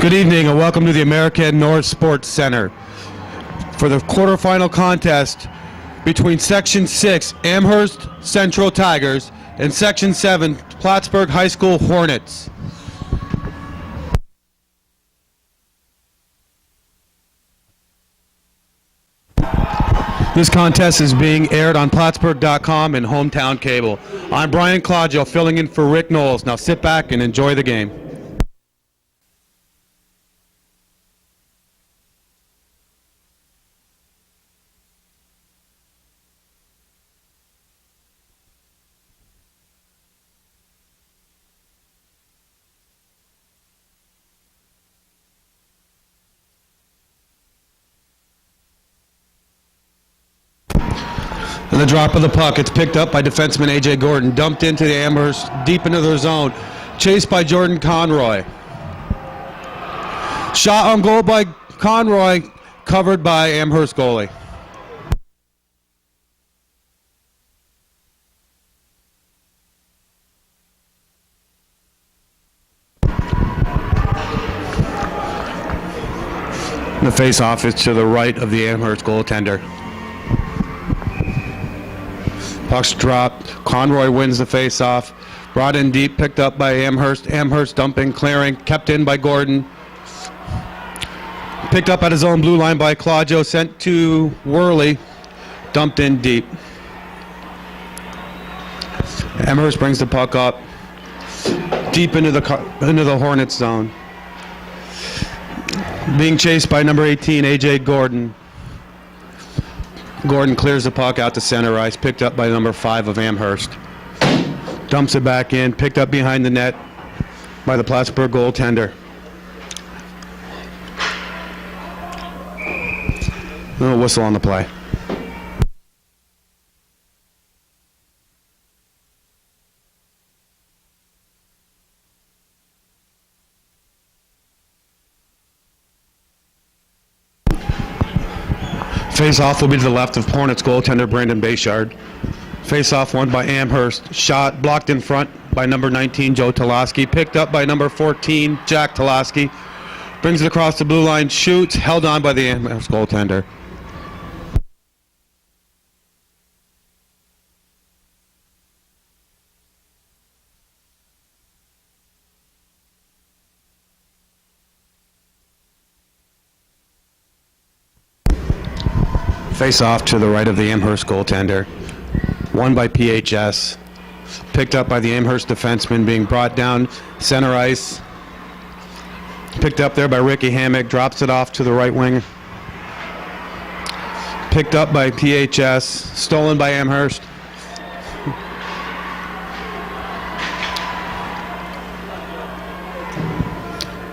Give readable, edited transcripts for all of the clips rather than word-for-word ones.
Good evening and welcome to the American North Sports Center for the quarterfinal contest between Section 6 Amherst Central Tigers and Section 7 Plattsburgh High School Hornets. This contest is being aired on Plattsburgh.com and Hometown Cable. I'm Brian Claudio filling in for Rick Knowles. Now sit back and enjoy the game. And the drop of the puck, it's picked up by defenseman A.J. Gordon, dumped into the Amherst, deep into their zone, chased by Jordan Conroy. Shot on goal by Conroy, covered by Amherst goalie. The face-off is to the right of the Amherst goaltender. Puck's dropped. Conroy wins the face-off. Brought in deep, picked up by Amherst. Amherst dumping, clearing, kept in by Gordon. Picked up at his own blue line by Claudio, sent to Worley. Dumped in deep. Amherst brings the puck up deep into the Hornets zone. Being chased by number 18, A.J. Gordon. Gordon clears the puck out to center ice, picked up by number 5 of Amherst. Dumps it back in, picked up behind the net by the Plattsburgh goaltender. No whistle on the play. Face-off will be to the left of Hornets goaltender Brandon Bayshard. Face-off won by Amherst. Shot blocked in front by number 19 Joe Toloski. Picked up by number 14 Jack Toloski. Brings it across the blue line. Shoots. Held on by the Amherst goaltender. Face off to the right of the Amherst goaltender. Won by PHS. Picked up by the Amherst defenseman, being brought down center ice. Picked up there by Ricky Hammock. Drops it off to the right wing. Picked up by PHS. Stolen by Amherst.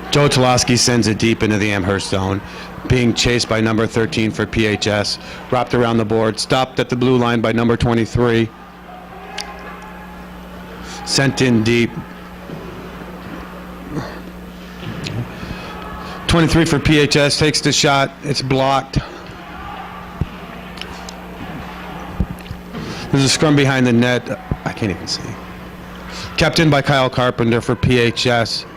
Joe Toloski sends it deep into the Amherst zone. Being chased by number 13 for PHS. Wrapped around the board. Stopped at the blue line by number 23. Sent in deep. 23 for PHS takes the shot. It's blocked. There's a scrum behind the net. I can't even see. Kept in by Kyle Carpenter for PHS.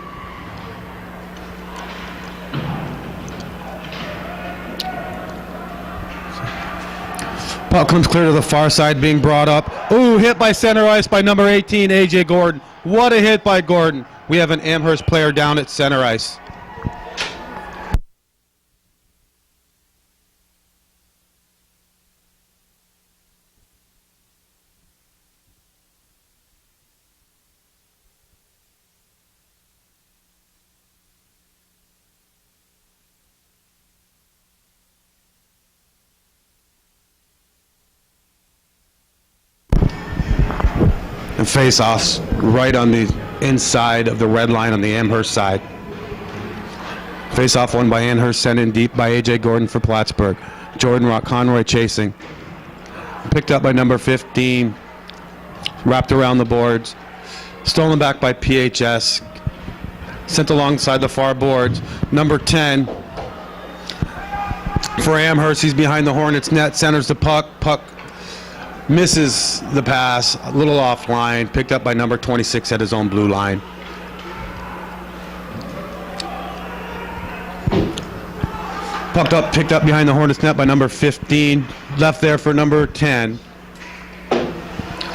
Puck comes clear to the far side, being brought up. Ooh, hit by center ice by number 18, A.J. Gordon. What a hit by Gordon. We have an Amherst player down at center ice. And face-offs right on the inside of the red line on the Amherst side. Face-off won by Amherst, sent in deep by A.J. Gordon for Plattsburgh. Jordan Conroy chasing. Picked up by number 15. Wrapped around the boards. Stolen back by PHS. Sent alongside the far boards. Number 10 for Amherst. He's behind the Hornets net. Centers the puck. Puck misses the pass, a little offline, picked up by number 26 at his own blue line. Picked up behind the Hornets net by number 15. Left there for number 10.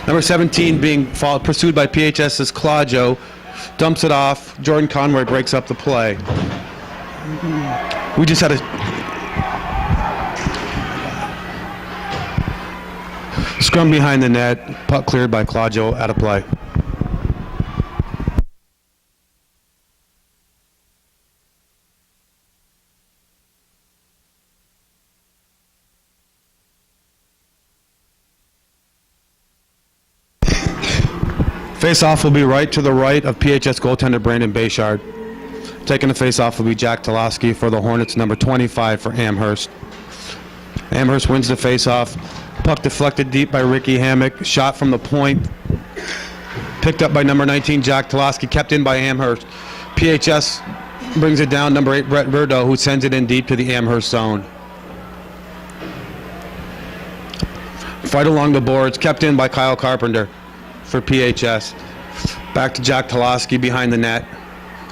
Number 17 being pursued by PHS's Claudio. Dumps it off. Jordan Conroy breaks up the play. We just had a scrum behind the net. Puck cleared by Claudio, out of play. Face-off will be right to the right of PHS goaltender Brandon Bayshard. Taking the face-off will be Jack Toloski for the Hornets, number 25 for Amherst. Amherst wins the face-off. Puck deflected deep by Ricky Hammock. Shot from the point. Picked up by number 19, Jack Toloski. Kept in by Amherst. PHS brings it down, number 8, Brett Verdo, who sends it in deep to the Amherst zone. Fight along the boards. Kept in by Kyle Carpenter for PHS. Back to Jack Toloski behind the net.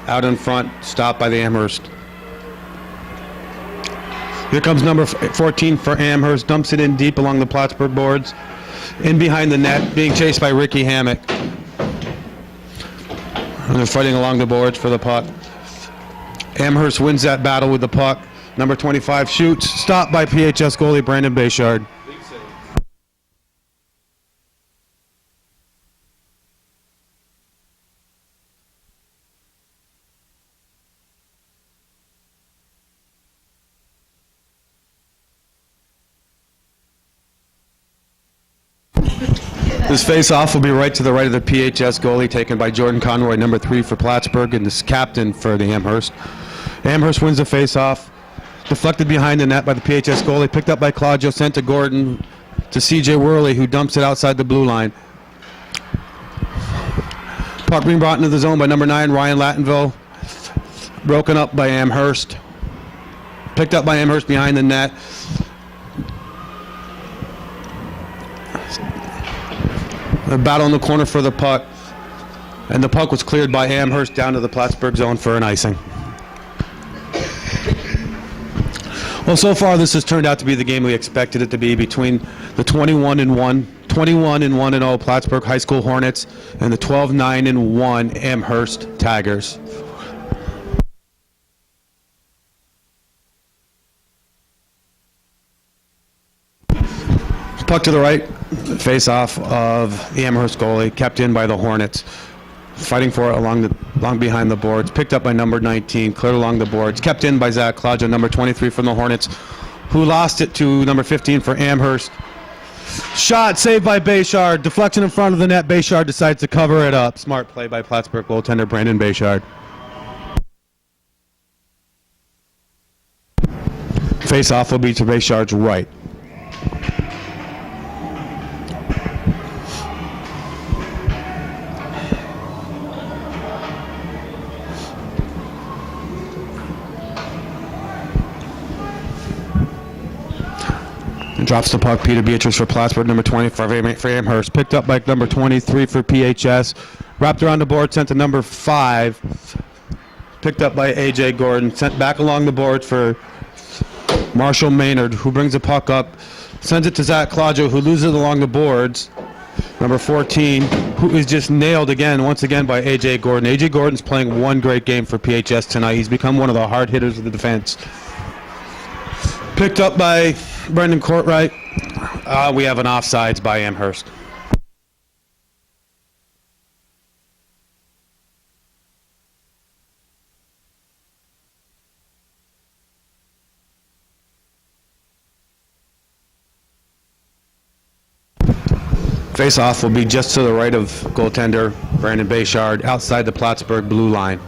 Out in front, stopped by the Amherst. Here comes number 14 for Amherst. Dumps it in deep along the Plattsburgh boards. In behind the net, being chased by Ricky Hammock. And they're fighting along the boards for the puck. Amherst wins that battle with the puck. Number 25 shoots. Stopped by PHS goalie Brandon Bayshard. This face-off will be right to the right of the PHS goalie, taken by Jordan Conroy, number 3 for Plattsburgh, and this captain for the Amherst. Amherst wins the face-off. Deflected behind the net by the PHS goalie, picked up by Claudio, sent to Gordon, to CJ Worley, who dumps it outside the blue line. Puck being brought into the zone by number 9, Ryan Lattenville. Broken up by Amherst. Picked up by Amherst behind the net. A battle in the corner for the puck, and the puck was cleared by Amherst down to the Plattsburgh zone for an icing. Well, so far this has turned out to be the game we expected it to be, between the 21-1-0 Plattsburgh High School Hornets and the 12-9-1 Amherst Tigers. Puck to the right. Face-off of the Amherst goalie, kept in by the Hornets. Fighting for it along behind the boards. Picked up by number 19, cleared along the boards. Kept in by Zach Claudio, number 23 from the Hornets, who lost it to number 15 for Amherst. Shot saved by Bayshard. Deflection in front of the net. Bayshard decides to cover it up. Smart play by Plattsburgh goaltender Brandon Bayshard. Face-off will be to Bayshard's right. Drops the puck. Peter Beatrice for Plattsburgh, number 20 for Amherst. Picked up by number 23 for PHS. Wrapped around the board, sent to number 5. Picked up by AJ Gordon. Sent back along the board for Marshall Maynard, who brings the puck up. Sends it to Zach Claudio, who loses it along the boards. Number 14, who is just nailed once again by AJ Gordon. AJ Gordon's playing one great game for PHS tonight. He's become one of the hard hitters of the defense. Picked up by Brendan Courtright. We have an offsides by Amherst. Face-off will be just to the right of goaltender Brandon Bayshard, outside the Plattsburgh blue line.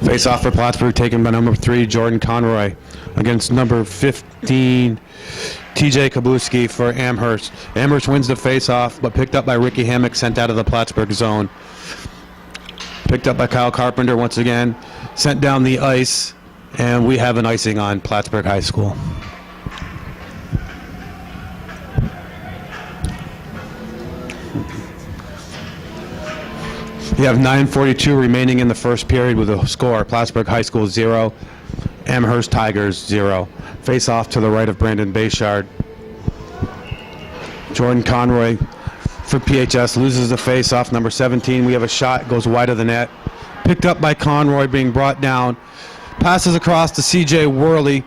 Face-off for Plattsburgh taken by number 3, Jordan Conroy, against number 15, TJ Kabuski for Amherst. Amherst wins the face-off, but picked up by Ricky Hammock, sent out of the Plattsburgh zone. Picked up by Kyle Carpenter once again, sent down the ice, and we have an icing on Plattsburgh High School. We have 9:42 remaining in the first period with a score: Plattsburgh High School 0, Amherst Tigers 0. Face off to the right of Brandon Bayshard. Jordan Conroy for PHS loses the face off. Number 17. We have a shot, goes wide of the net. Picked up by Conroy, being brought down. Passes across to CJ Worley.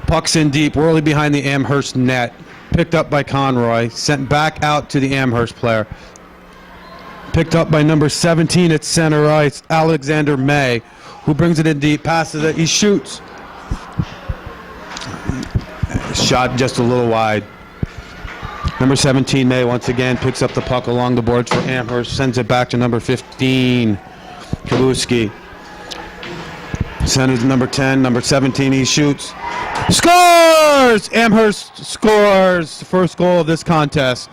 Puck's in deep. Worley behind the Amherst net. Picked up by Conroy. Sent back out to the Amherst player. Picked up by number 17 at center ice, Alexander May, who brings it in deep, passes it, he shoots. Shot just a little wide. Number 17, May, once again, picks up the puck along the boards for Amherst, sends it back to number 15, Kabuski. Sends it to number 10, number 17, he shoots. Scores! Amherst scores the first goal of this contest.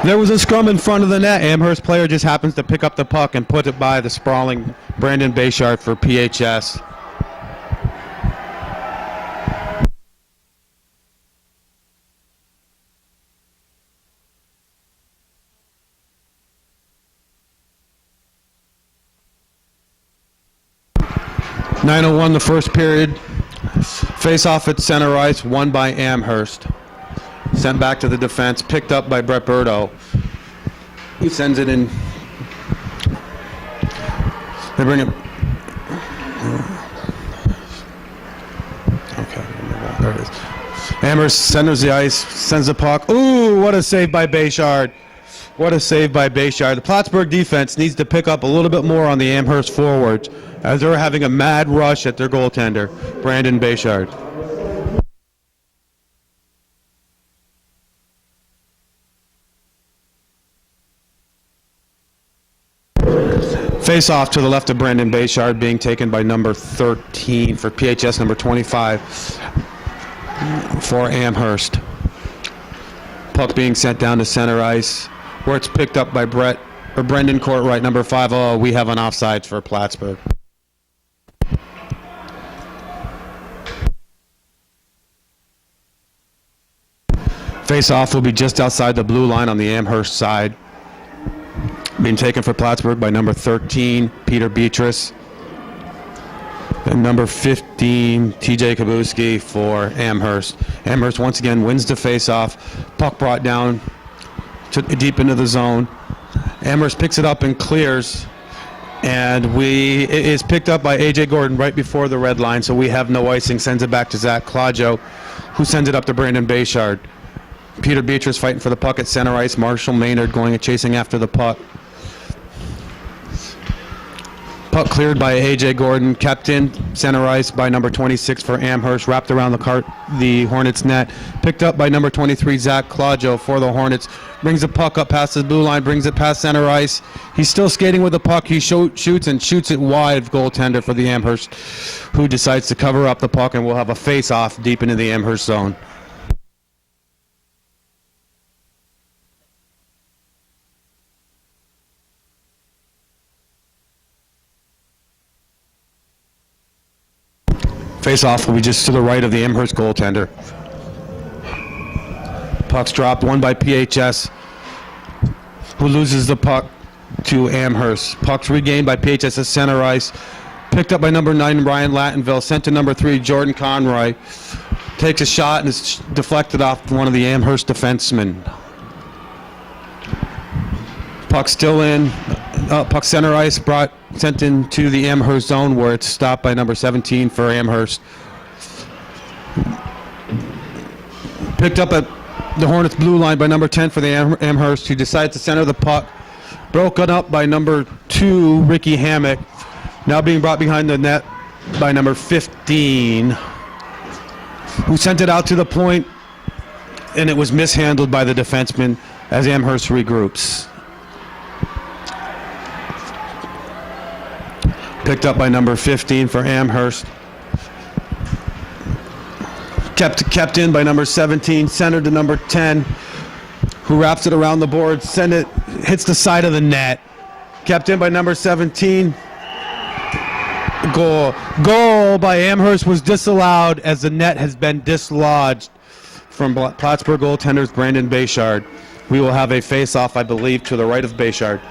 There was a scrum in front of the net. Amherst player just happens to pick up the puck and put it by the sprawling Brandon Bayshard for PHS. .901 the first period. Face off at center ice, won by Amherst. Sent back to the defense, picked up by Brett Berto. He sends it in. They bring it. Okay, there it is. Amherst centers the ice, sends the puck. Ooh, what a save by Bayshard. What a save by Bayshard. The Plattsburgh defense needs to pick up a little bit more on the Amherst forwards as they're having a mad rush at their goaltender, Brandon Bayshard. Face off to the left of Brandon Bayshard, being taken by number 13 for PHS, number 25 for Amherst. Puck being sent down to center ice, where it's picked up by Brendan Courtwright, number 5. Oh, we have an offside for Plattsburgh. Face off will be just outside the blue line on the Amherst side. Being taken for Plattsburgh by number 13, Peter Beatrice. And number 15, TJ Kabuski for Amherst. Amherst once again wins the face-off. Puck brought down deep into the zone. Amherst picks it up and clears. And it is picked up by A.J. Gordon right before the red line, so we have no icing. Sends it back to Zach Claudio, who sends it up to Brandon Bayshard. Peter Beatrice fighting for the puck at center ice. Marshall Maynard going and chasing after the puck. Puck cleared by A.J. Gordon, kept in center ice by number 26 for Amherst, wrapped around the Hornets net, picked up by number 23, Zach Claudio for the Hornets, brings the puck up past the blue line, brings it past center ice. He's still skating with the puck. He shoots it wide of goaltender for the Amherst, who decides to cover up the puck, and we'll have a face-off deep into the Amherst zone. Face-off will be just to the right of the Amherst goaltender. Puck's dropped, won by PHS, who loses the puck to Amherst. Puck's regained by PHS at center ice. Picked up by number 9, Ryan Lattenville. Sent to number 3, Jordan Conroy. Takes a shot and is deflected off one of the Amherst defensemen. Puck still in. Puck center ice, sent into the Amherst zone, where it's stopped by number 17 for Amherst. Picked up at the Hornets blue line by number 10 for the Amherst, who decides to center the puck. Broken up by number 2, Ricky Hammock. Now being brought behind the net by number 15, who sent it out to the point, and it was mishandled by the defenseman as Amherst regroups. Picked up by number 15 for Amherst. Kept in by number 17, centered to number 10, who wraps it around the board, hits the side of the net. Kept in by number 17. Goal by Amherst was disallowed as the net has been dislodged from Plattsburgh goaltender's Brandon Bayshard. We will have a face-off, I believe, to the right of Bayshard.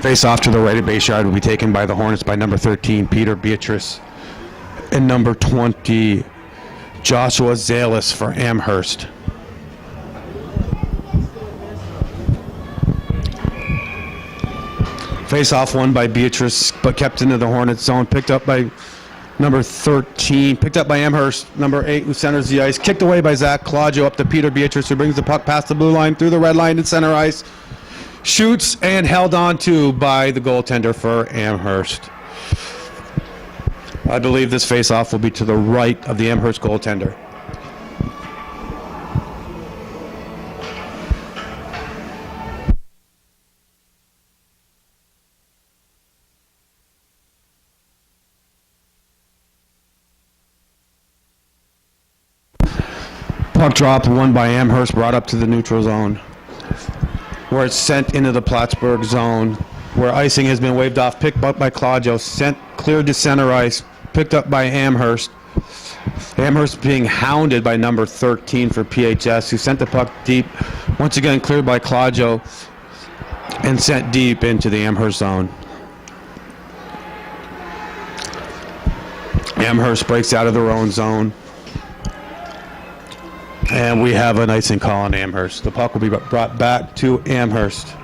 Face-off to the right of Bayshard will be taken by the Hornets by number 13, Peter Beatrice, and number 20, Joshua Zalis for Amherst. Face-off won by Beatrice, but kept into the Hornets zone. Picked up by number 13. Picked up by Amherst, number 8, who centers the ice. Kicked away by Zach Claudio up to Peter Beatrice, who brings the puck past the blue line, through the red line to center ice. Shoots and held on to by the goaltender for Amherst. I believe this face-off will be to the right of the Amherst goaltender. Puck drop, won by Amherst, brought up to the neutral zone, where it's sent into the Plattsburgh zone, where icing has been waved off, picked up by Claudio, sent cleared to center ice, picked up by Amherst. Amherst being hounded by number 13 for PHS, who sent the puck deep, once again cleared by Claudio, and sent deep into the Amherst zone. Amherst breaks out of their own zone. And we have an icing call on Amherst. The puck will be brought back to Amherst,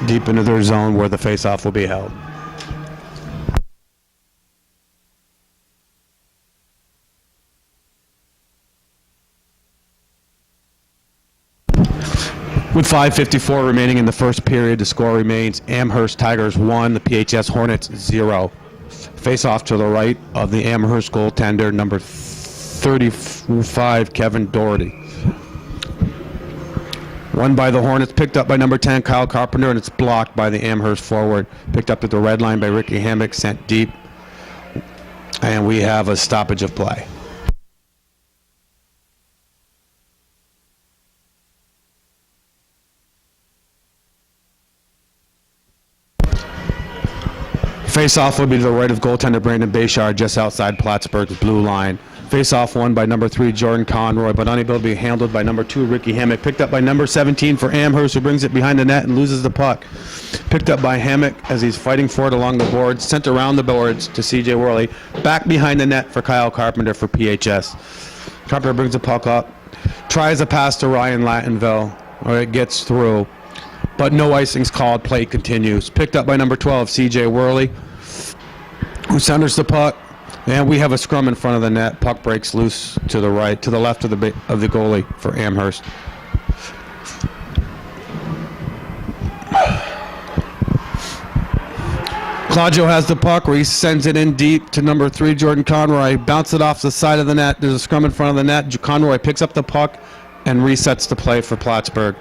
deep into their zone where the face-off will be held. With 5:54 remaining in the first period, the score remains Amherst Tigers 1, the PHS Hornets 0. Face-off to the right of the Amherst goaltender, number 35, Kevin Doherty. Won by the Hornets, picked up by number 10, Kyle Carpenter, and it's blocked by the Amherst forward. Picked up at the red line by Ricky Hammock, sent deep. And we have a stoppage of play. Face-off will be to the right of goaltender Brandon Bayshard, just outside Plattsburgh's blue line. Face-off won by number 3, Jordan Conroy, but unable to be handled by number 2, Ricky Hammock. Picked up by number 17 for Amherst, who brings it behind the net and loses the puck. Picked up by Hammock as he's fighting for it along the boards. Sent around the boards to C.J. Worley. Back behind the net for Kyle Carpenter for PHS. Carpenter brings the puck up. Tries a pass to Ryan Lattenville, where it gets through. But no icing's called. Play continues. Picked up by number 12, C.J. Worley, who centers the puck. And we have a scrum in front of the net. Puck breaks loose to the right, to the left of the goalie for Amherst. Claudio has the puck, where he sends it in deep to number 3, Jordan Conroy. Bounce it off the side of the net. There's a scrum in front of the net. Conroy picks up the puck and resets the play for Plattsburgh.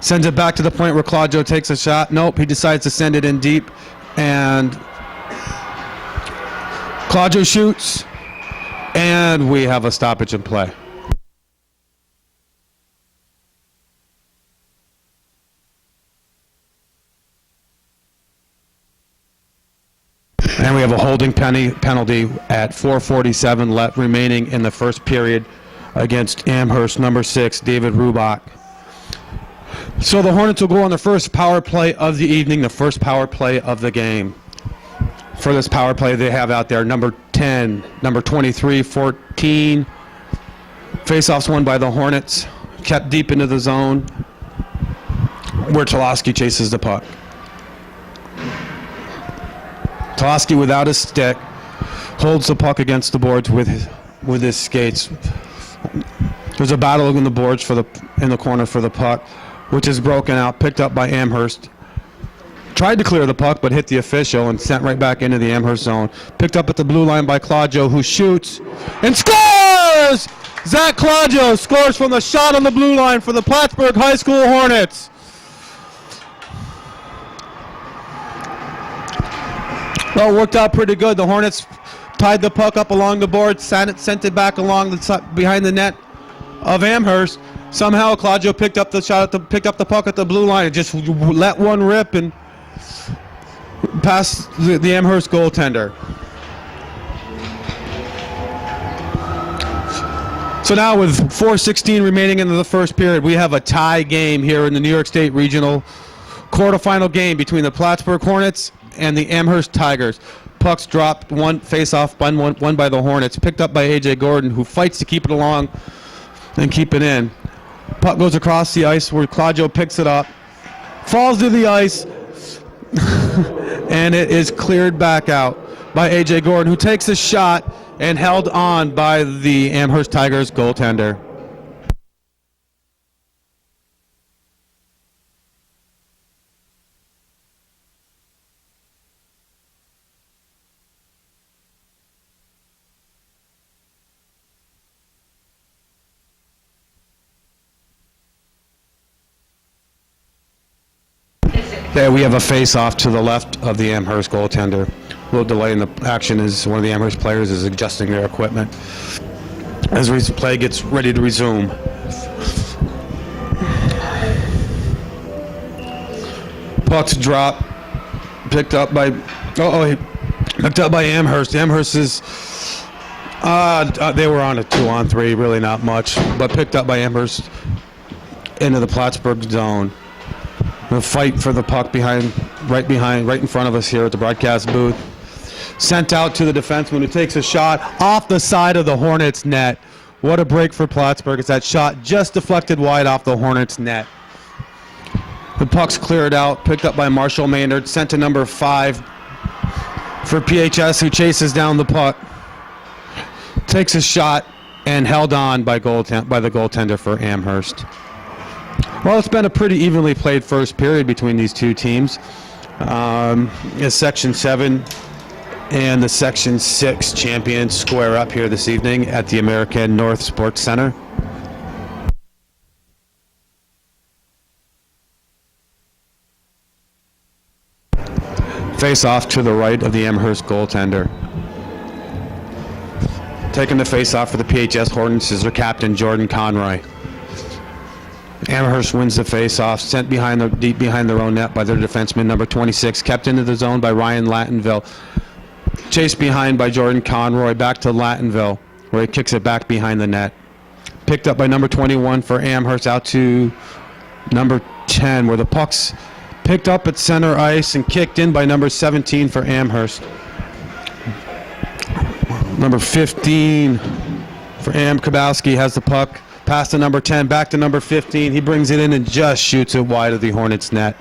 Sends it back to the point where Claudio takes a shot. Nope, he decides to send it in deep, and Claudio shoots, and we have a stoppage in play. And we have a holding penalty at 4:47 remaining in the first period against Amherst, number 6, David Rubach. So the Hornets will go on their first power play of the evening, the first power play of the game. For this power play, they have out there number 10, number 23, 14. Face-offs won by the Hornets, kept deep into the zone, where Toloski chases the puck. Toloski, without his stick, holds the puck against the boards with his skates. There's a battle in the boards in the corner for the puck, which is broken out, picked up by Amherst. Tried to clear the puck, but hit the official and sent right back into the Amherst zone. Picked up at the blue line by Claudio, who shoots and scores! Zach Claudio scores from the shot on the blue line for the Plattsburgh High School Hornets. Well, it worked out pretty good. The Hornets tied the puck up along the board, sent it back along behind the net of Amherst. Somehow Claudio picked up picked up the puck at the blue line and just let one rip and past the Amherst goaltender. So now with 4:16 remaining into the first period, we have a tie game here in the New York State Regional quarterfinal game between the Plattsburgh Hornets and the Amherst Tigers. Pucks dropped, one face-off, won by the Hornets, picked up by A.J. Gordon, who fights to keep it along and keep it in. Puck goes across the ice where Claudio picks it up, falls to the ice, and it is cleared back out by A.J. Gordon, who takes a shot and held on by the Amherst Tigers goaltender. There we have a face-off to the left of the Amherst goaltender. A little delay in the action as one of the Amherst players is adjusting their equipment as play gets ready to resume. Pucks drop, picked up by Amherst. Amherst is they were on a 2-on-3, really not much, but picked up by Amherst into the Plattsburgh zone. The fight for the puck right in front of us here at the broadcast booth. Sent out to the defenseman who takes a shot off the side of the Hornets net. What a break for Plattsburgh as that shot just deflected wide off the Hornets net. The puck's cleared out, picked up by Marshall Maynard, sent to number 5 for PHS, who chases down the puck. Takes a shot and held on by the goaltender for Amherst. Well, it's been a pretty evenly played first period between these two teams. As Section 7 and the Section 6 champions square up here this evening at the American North Sports Center. Face off to the right of the Amherst goaltender. Taking the face off for the PHS Hornets is their captain, Jordan Conroy. Amherst wins the face-off, sent deep behind their own net by their defenseman, number 26, kept into the zone by Ryan Lattonville. Chased behind by Jordan Conroy, back to Lattonville, where he kicks it back behind the net. Picked up by number 21 for Amherst, out to number 10, where the puck's picked up at center ice and kicked in by number 17 for Amherst. Number 15 for Kabowski has the puck. Pass to number 10, back to number 15. He brings it in and just shoots it wide of the Hornets' net.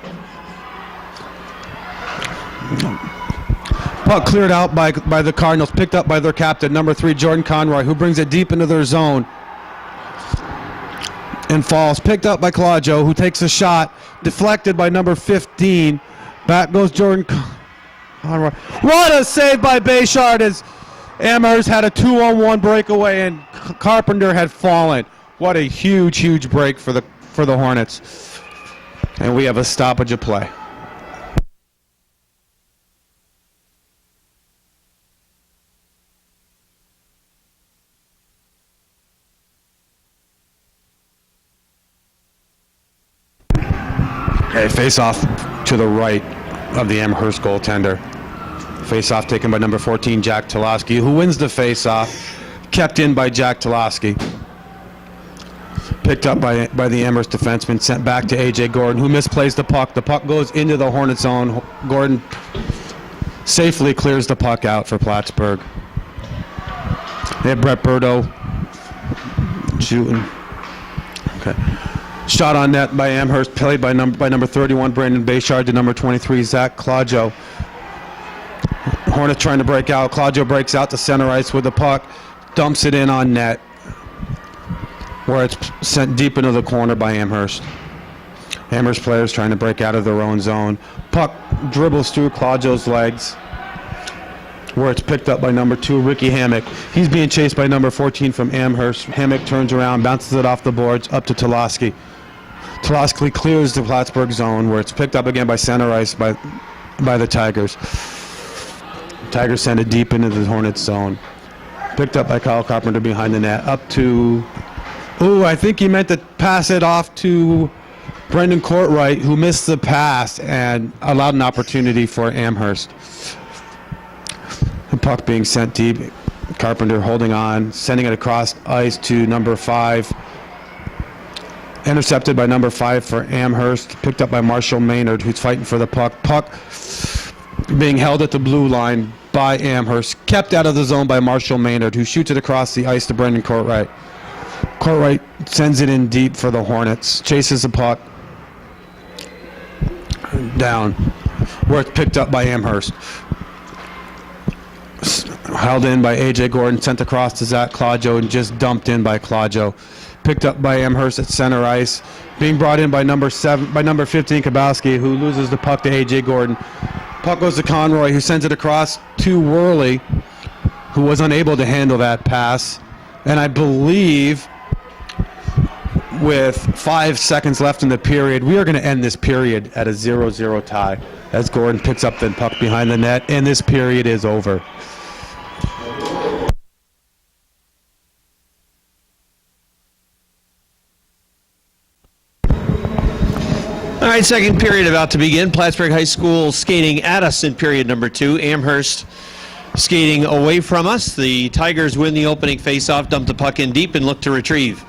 Puck cleared out by the Cardinals, picked up by their captain, number 3, Jordan Conroy, who brings it deep into their zone and falls. Picked up by Claudio, who takes a shot, deflected by number 15. Back goes Jordan Conroy. What a save by Bayshard as Amherst had a 2-on-1 breakaway and Carpenter had fallen. What a huge break for the Hornets. And we have a stoppage of play. Okay, face off to the right of the Amherst goaltender. Face off taken by number 14, Jack Toloski, who wins the face off. Kept in by Jack Toloski. Picked up by the Amherst defenseman, sent back to A.J. Gordon, who misplays the puck. The puck goes into the Hornets zone. Gordon safely clears the puck out for Plattsburgh. They have Brett Burdo shooting. Okay. Shot on net by Amherst, played by number 31, Brandon Bayshard, to number 23, Zach Claudio. Hornets trying to break out. Claudio breaks out to center ice with the puck, dumps it in on net, where it's sent deep into the corner by Amherst. Amherst players trying to break out of their own zone. Puck dribbles through Claudio's legs, where it's picked up by number 2, Ricky Hammock. He's being chased by number 14 from Amherst. Hammock turns around, bounces it off the boards, up to Toloski. Toloski clears the Plattsburgh zone, where it's picked up again by center ice by the Tigers. Tigers send it deep into the Hornets zone. Picked up by Kyle Carpenter behind the net. Up to, I think he meant to pass it off to Brendan Courtwright, who missed the pass and allowed an opportunity for Amherst. The puck being sent deep. Carpenter holding on, sending it across ice to number 5. Intercepted by number 5 for Amherst. Picked up by Marshall Maynard, who's fighting for the puck. Puck being held at the blue line by Amherst. Kept out of the zone by Marshall Maynard, who shoots it across the ice to Brendan Courtwright. Courtwright sends it in deep for the Hornets. Chases the puck down. Worth picked up by Amherst. Held in by A.J. Gordon, sent across to Zach Claudio, and just dumped in by Claudio. Picked up by Amherst at center ice. Being brought in by number 15, Kabowski, who loses the puck to A.J. Gordon. Puck goes to Conroy, who sends it across to Worley, who was unable to handle that pass. And I believe with 5 seconds left in the period, we are going to end this period at a 0-0 tie as Gordon picks up the puck behind the net, and this period is over. All right, second period about to begin. Plattsburgh High School skating at us in period number 2. Amherst skating away from us. The Tigers win the opening faceoff, dump the puck in deep, and look to retrieve.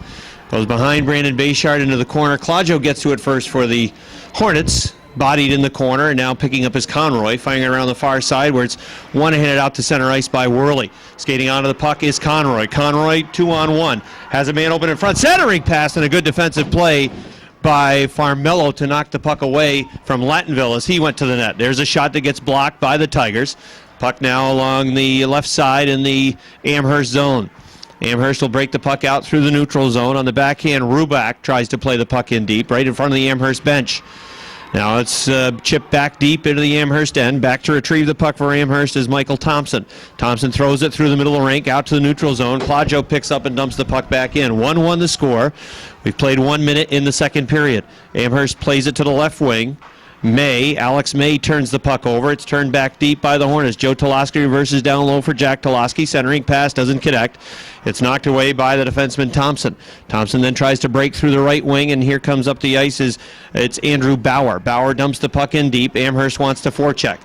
Goes behind Brandon Bayshard into the corner. Claudio gets to it first for the Hornets. Bodied in the corner, and now picking up his Conroy, firing it around the far side where it's one-handed out to center ice by Worley. Skating onto the puck is Conroy. Conroy 2-on-1. Has a man open in front. Centering pass and a good defensive play by Farmello to knock the puck away from Lattonville as he went to the net. There's a shot that gets blocked by the Tigers. Puck now along the left side in the Amherst zone. Amherst will break the puck out through the neutral zone. On the backhand, Ruback tries to play the puck in deep, right in front of the Amherst bench. Now it's chipped back deep into the Amherst end. Back to retrieve the puck for Amherst is Michael Thompson. Thompson throws it through the middle of the rink out to the neutral zone. Claudio picks up and dumps the puck back in. 1-1 the score. We've played 1 minute in the second period. Amherst plays it to the left wing. Alex May turns the puck over. It's turned back deep by the Hornets. Joe Toloski reverses down low for Jack Toloski. Centering pass doesn't connect. It's knocked away by the defenseman Thompson. Thompson then tries to break through the right wing, and here comes up the ice it's Andrew Bauer. Bauer dumps the puck in deep. Amherst wants to forecheck.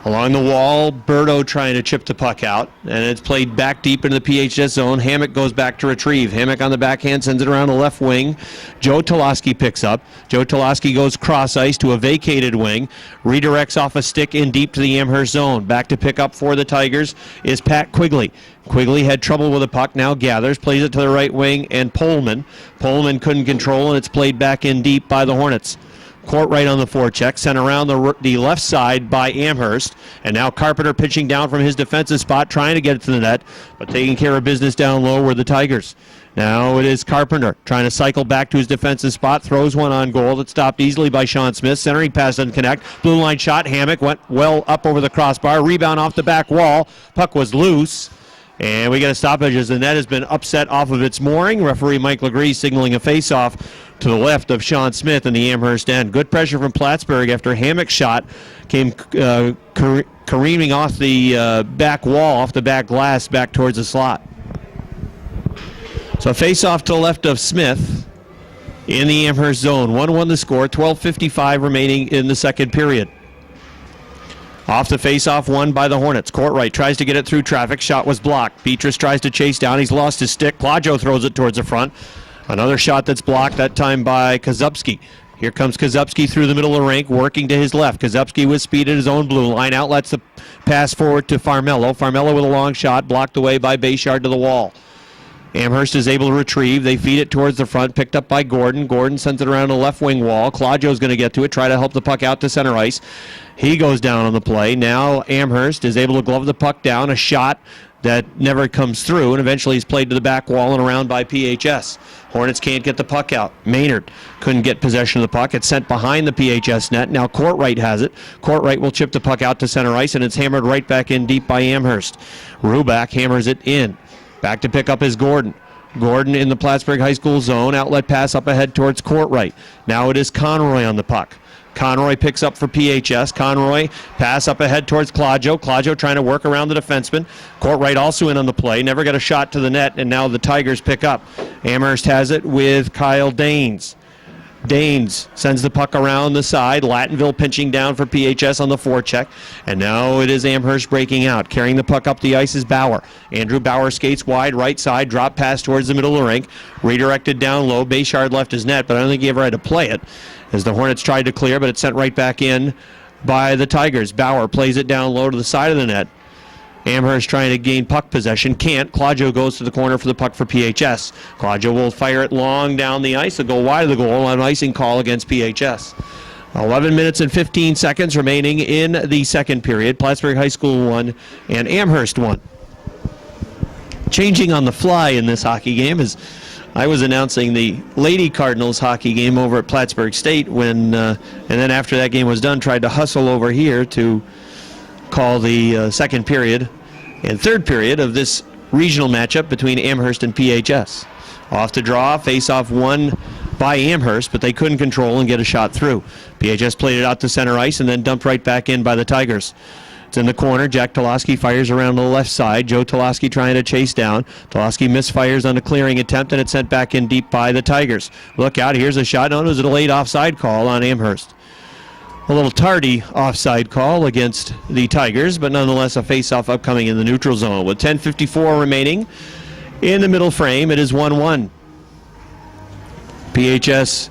Along the wall, Berto trying to chip the puck out, and it's played back deep into the PHS zone. Hammock goes back to retrieve. Hammock on the backhand sends it around the left wing. Joe Toloski picks up. Joe Toloski goes cross ice to a vacated wing, redirects off a stick in deep to the Amherst zone. Back to pick up for the Tigers is Pat Quigley. Quigley had trouble with the puck, now gathers, plays it to the right wing, and Pullman couldn't control, and it's played back in deep by the Hornets. Courtwright on the forecheck, sent around the left side by Amherst, and now Carpenter pitching down from his defensive spot, trying to get it to the net, but taking care of business down low were the Tigers. Now it is Carpenter trying to cycle back to his defensive spot, throws one on goal. It's stopped easily by Sean Smith. Centering pass doesn't connect. Blue line shot. Hammock went well up over the crossbar. Rebound off the back wall. Puck was loose. And we get a stoppage as the net has been upset off of its mooring. Referee Mike Legree signaling a face-off to the left of Sean Smith in the Amherst end. Good pressure from Plattsburgh after Hammock's shot came careening off the back wall, off the back glass, back towards the slot. So a face-off to the left of Smith in the Amherst zone. 1-1 the score, 12:55 remaining in the second period. Off the face-off, won by the Hornets. Courtwright tries to get it through traffic. Shot was blocked. Beatrice tries to chase down. He's lost his stick. Claudio throws it towards the front. Another shot that's blocked, that time by Kozubski. Here comes Kozubski through the middle of the rink, working to his left. Kozubski with speed at his own blue line. Outlets the pass forward to Farmello. Farmello with a long shot, blocked away by Bayshard to the wall. Amherst is able to retrieve. They feed it towards the front, picked up by Gordon. Gordon sends it around the left wing wall. Claudio's going to get to it, try to help the puck out to center ice. He goes down on the play. Now Amherst is able to glove the puck down. A shot that never comes through, and eventually he's played to the back wall and around by PHS. Hornets can't get the puck out. Maynard couldn't get possession of the puck. It's sent behind the PHS net. Now Courtwright has it. Courtwright will chip the puck out to center ice, and it's hammered right back in deep by Amherst. Ruback hammers it in. Back to pick up is Gordon. Gordon in the Plattsburgh High School zone. Outlet pass up ahead towards Courtwright. Now it is Conroy on the puck. Conroy picks up for PHS. Conroy pass up ahead towards Claudio. Claudio trying to work around the defenseman. Courtwright also in on the play. Never got a shot to the net, and now the Tigers pick up. Amherst has it with Kyle Danes. Danes sends the puck around the side. Lattonville pinching down for PHS on the forecheck. And now it is Amherst breaking out. Carrying the puck up the ice is Bauer. Andrew Bauer skates wide, right side, drop pass towards the middle of the rink. Redirected down low. Base yard left his net, but I don't think he ever had to play it as the Hornets tried to clear, but it's sent right back in by the Tigers. Bauer plays it down low to the side of the net. Amherst trying to gain puck possession. Can't. Claudio goes to the corner for the puck for PHS. Claudio will fire it long down the ice. It'll go wide of the goal on an icing call against PHS. 11 minutes and 15 seconds remaining in the second period. Plattsburgh High School 1 and Amherst 1. Changing on the fly in this hockey game is I was announcing the Lady Cardinals hockey game over at Plattsburgh State and then after that game was done, tried to hustle over here to call the second period and third period of this regional matchup between Amherst and PHS. Off the draw, face-off won by Amherst, but they couldn't control and get a shot through. PHS played it out to center ice and then dumped right back in by the Tigers. It's in the corner. Jack Toloski fires around the left side. Joe Toloski trying to chase down. Toloski misfires on a clearing attempt, and it's sent back in deep by the Tigers. Look out, here's a shot. No, it was a delayed offside call on Amherst. A little tardy offside call against the Tigers, but nonetheless a face-off upcoming in the neutral zone. With 10:54 remaining in the middle frame, it is 1-1. PHS,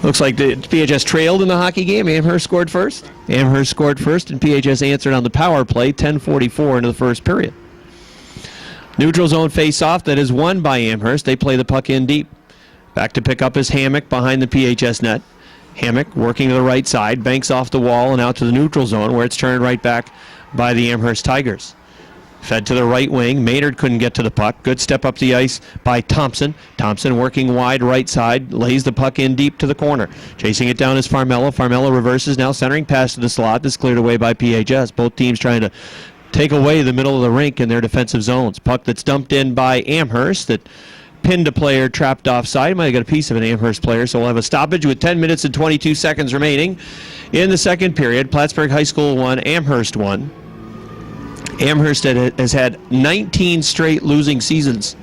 looks like the PHS trailed in the hockey game. Amherst scored first. Amherst scored first, and PHS answered on the power play, 10:44 into the first period. Neutral zone face-off that is won by Amherst. They play the puck in deep. Back to pick up is Hammock behind the PHS net. Hammock working to the right side, banks off the wall and out to the neutral zone where it's turned right back by the Amherst Tigers. Fed to the right wing. Maynard couldn't get to the puck. Good step up the ice by Thompson. Thompson working wide right side, lays the puck in deep to the corner. Chasing it down is Farmella. Farmella reverses now, centering pass to the slot. This cleared away by PHS. Both teams trying to take away the middle of the rink in their defensive zones. Puck that's dumped in by Amherst that pinned a player trapped offside. Might have got a piece of an Amherst player, so we'll have a stoppage with 10 minutes and 22 seconds remaining in the second period. Plattsburgh High School 1, Amherst 1. Amherst has had 19 straight losing seasons.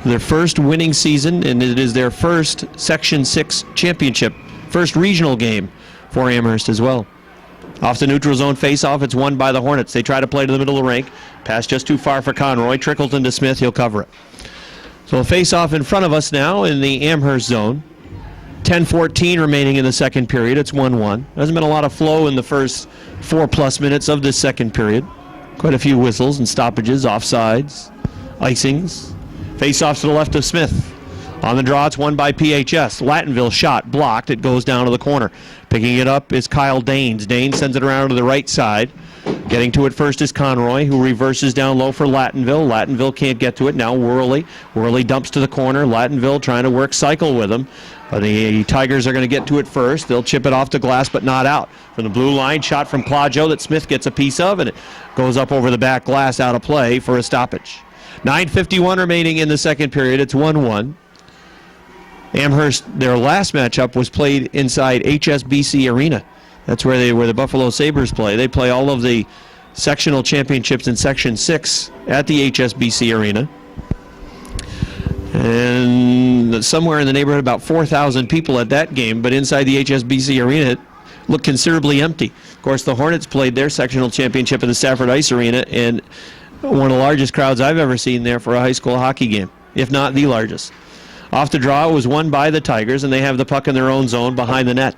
Their first winning season, and it is their first Section 6 championship, first regional game for Amherst as well. Off the neutral zone face-off, it's won by the Hornets. They try to play to the middle of the rink. Pass just too far for Conroy. Trickleton to Smith. He'll cover it. So a face-off in front of us now in the Amherst zone. 10:14 remaining in the second period. It's 1-1. There hasn't been a lot of flow in the first 4+ minutes of this second period. Quite a few whistles and stoppages, offsides, icings. Face-off to the left of Smith. On the draw, it's won by PHS. Lattonville shot, blocked. It goes down to the corner. Picking it up is Kyle Danes. Danes sends it around to the right side. Getting to it first is Conroy, who reverses down low for Lattonville. Lattonville can't get to it. Now Worley. Worley dumps to the corner. Lattonville trying to work cycle with him. But the Tigers are going to get to it first. They'll chip it off the glass, but not out. From the blue line, shot from Claudio that Smith gets a piece of, and it goes up over the back glass out of play for a stoppage. 9:51 remaining in the second period. It's 1-1. Amherst, their last matchup was played inside HSBC Arena. That's where the Buffalo Sabres play. They play all of the sectional championships in Section 6 at the HSBC Arena. And somewhere in the neighborhood about 4,000 people at that game, but inside the HSBC Arena it looked considerably empty. Of course, the Hornets played their sectional championship at the Stafford Ice Arena, and one of the largest crowds I've ever seen there for a high school hockey game, if not the largest. Off the draw, it was won by the Tigers, and they have the puck in their own zone behind the net.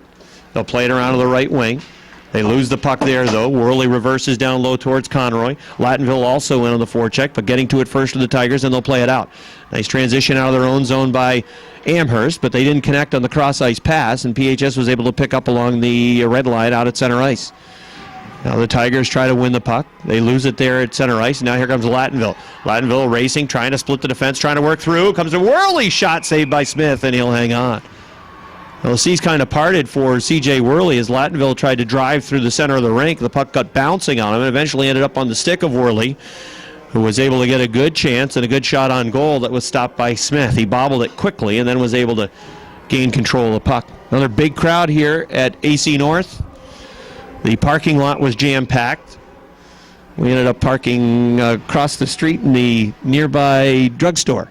They'll play it around to the right wing. They lose the puck there, though. Worley reverses down low towards Conroy. Lattonville also in on the forecheck, but getting to it first to the Tigers, and they'll play it out. Nice transition out of their own zone by Amherst, but they didn't connect on the cross-ice pass, and PHS was able to pick up along the red line out at center ice. Now the Tigers try to win the puck. They lose it there at center ice. Now here comes Lattonville. Lattonville racing, trying to split the defense, trying to work through. Comes a Worley shot saved by Smith, and he'll hang on. Well, the seas kind of parted for C.J. Worley as Lattonville tried to drive through the center of the rink. The puck got bouncing on him and eventually ended up on the stick of Worley, who was able to get a good chance and a good shot on goal that was stopped by Smith. He bobbled it quickly and then was able to gain control of the puck. Another big crowd here at AC North. The parking lot was jam-packed. We ended up parking across the street in the nearby drugstore.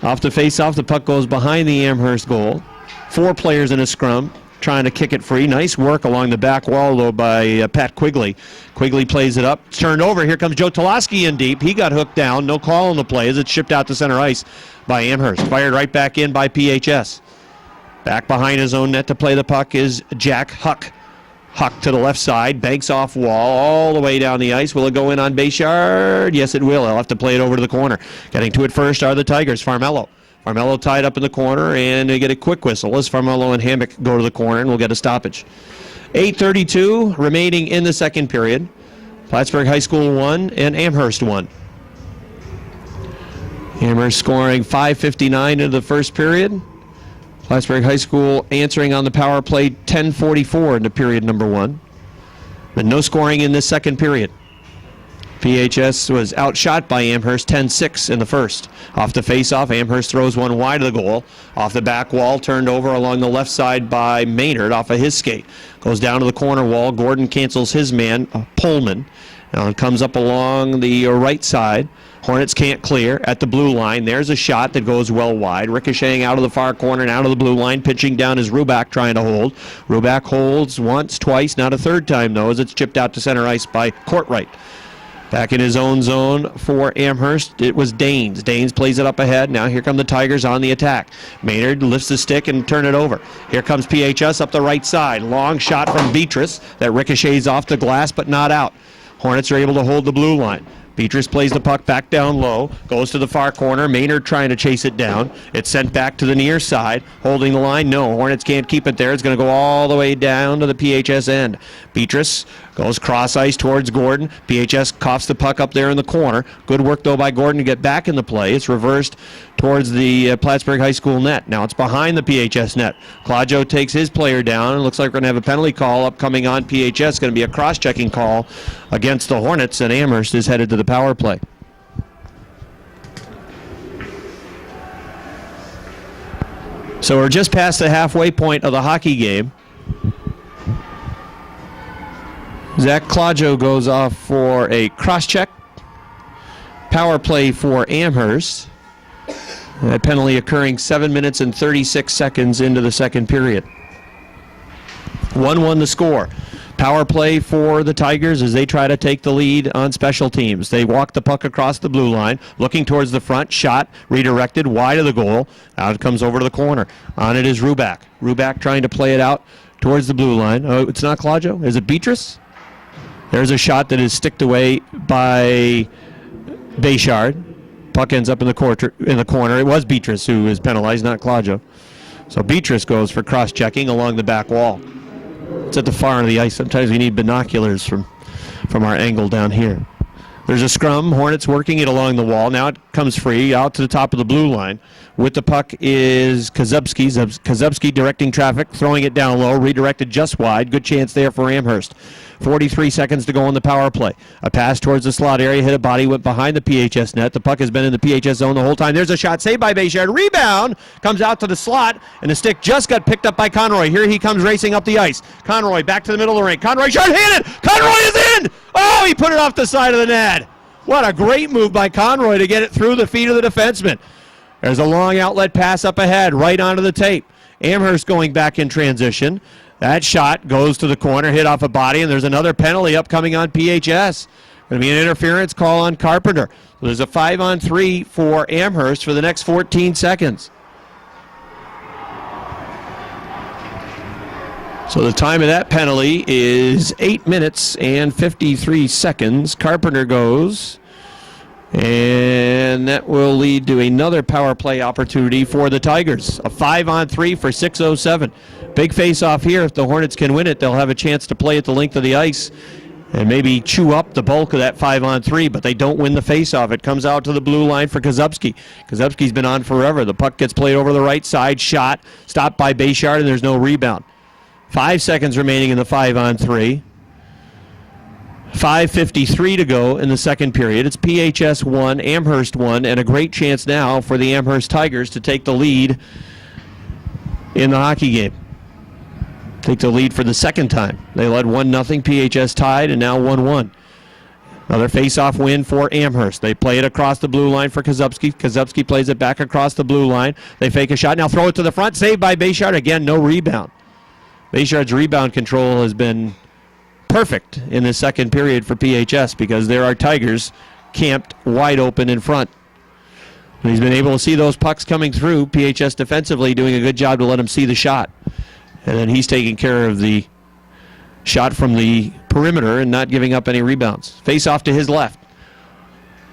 Off the face-off, the puck goes behind the Amherst goal. 4 players in a scrum trying to kick it free. Nice work along the back wall, though, by Pat Quigley. Quigley plays it up. It's turned over. Here comes Joe Toloski in deep. He got hooked down. No call on the play as it's shipped out to center ice by Amherst. Fired right back in by PHS. Back behind his own net to play the puck is Jack Huck. Huck to the left side, banks off wall all the way down the ice. Will it go in on base yard? Yes, it will. He'll have to play it over to the corner. Getting to it first are the Tigers. Farmello tied up in the corner, and they get a quick whistle as Farmello and Hammock go to the corner, and we'll get a stoppage. 8:32 remaining in the second period. Plattsburgh High School 1 and Amherst 1. Amherst scoring 5:59 into the first period. Plattsburgh High School answering on the power play 10:44 into period number 1. But no scoring in this second period. PHS was outshot by Amherst 10-6 in the first. Off the face-off, Amherst throws one wide of the goal. Off the back wall, turned over along the left side by Maynard off of his skate. Goes down to the corner wall. Gordon cancels his man, Pullman. Now it comes up along the right side. Hornets can't clear at the blue line. There's a shot that goes well wide. Ricocheting out of the far corner and out of the blue line. Pitching down is Ruback trying to hold. Ruback holds once, twice, not a third time though, as it's chipped out to center ice by Courtwright. Back in his own zone for Amherst, it was Danes. Danes plays it up ahead. Now here come the Tigers on the attack. Maynard lifts the stick and turn it over. Here comes PHS up the right side. Long shot from Beatrice that ricochets off the glass but not out. Hornets are able to hold the blue line. Beatrice plays the puck back down low, goes to the far corner. Maynard trying to chase it down. It's sent back to the near side. Holding the line, no. Hornets can't keep it there. It's going to go all the way down to the PHS end. Beatrice goes cross ice towards Gordon. PHS coughs the puck up there in the corner. Good work, though, by Gordon to get back in the play. It's reversed towards the Plattsburgh High School net. Now it's behind the PHS net. Claudio takes his player down. It looks like we're going to have a penalty call upcoming on PHS. It's going to be a cross-checking call against the Hornets, and Amherst is headed to the power play. So we're just past the halfway point of the hockey game. Zach Claudio goes off for a cross-check. Power play for Amherst. That penalty occurring 7 minutes and 36 seconds into the second period. 1-1 the score. Power play for the Tigers as they try to take the lead on special teams. They walk the puck across the blue line, looking towards the front. Shot redirected wide of the goal. Out it comes over to the corner. On it is Ruback. Ruback trying to play it out towards the blue line. Oh, it's not Claudio. Is it Beatrice? There's a shot that is sticked away by Bayshard. Puck ends up in the corner. It was Beatrice who was penalized, not Claudio. So Beatrice goes for cross-checking along the back wall. It's at the far end of the ice. Sometimes we need binoculars from our angle down here. There's a scrum. Hornets working it along the wall. Now it comes free out to the top of the blue line. With the puck is Kozubski. Kozubski directing traffic, throwing it down low, redirected just wide. Good chance there for Amherst. 43 seconds to go on the power play. A pass towards the slot area, hit a body, went behind the PHS net. The puck has been in the PHS zone the whole time. There's a shot saved by Bayshard. Rebound comes out to the slot, and the stick just got picked up by Conroy. Here he comes racing up the ice. Conroy back to the middle of the rink. Conroy short-handed. Conroy is in! Oh, he put it off the side of the net. What a great move by Conroy to get it through the feet of the defenseman. There's a long outlet pass up ahead, right onto the tape. Amherst going back in transition. That shot goes to the corner, hit off a body, and there's another penalty upcoming on PHS. Going to be an interference call on Carpenter. So there's a 5-on-3 for Amherst for the next 14 seconds. So the time of that penalty is 8 minutes and 53 seconds. Carpenter goes, and that will lead to another power play opportunity for the Tigers. A 5-on-3 for 6:07. Big face-off here. If the Hornets can win it, they'll have a chance to play at the length of the ice and maybe chew up the bulk of that 5-on-3, but they don't win the face-off. It comes out to the blue line for Kozubski. Kozubski's been on forever. The puck gets played over the right side, shot, stopped by Bayshard, and there's no rebound. 5 seconds remaining in the 5-on-3. 5:53 to go in the second period. It's PHS 1, Amherst 1, and a great chance now for the Amherst Tigers to take the lead in the hockey game. Take the lead for the second time. They led 1-0. PHS tied, and now 1-1. Another face-off win for Amherst. They play it across the blue line for Kozubski. Kozubski plays it back across the blue line. They fake a shot. Now throw it to the front. Saved by Bayshard. Again, no rebound. Bayshard's rebound control has been perfect in the second period for PHS because there are Tigers camped wide open in front. And he's been able to see those pucks coming through. PHS defensively doing a good job to let him see the shot. And then he's taking care of the shot from the perimeter and not giving up any rebounds. Face off to his left.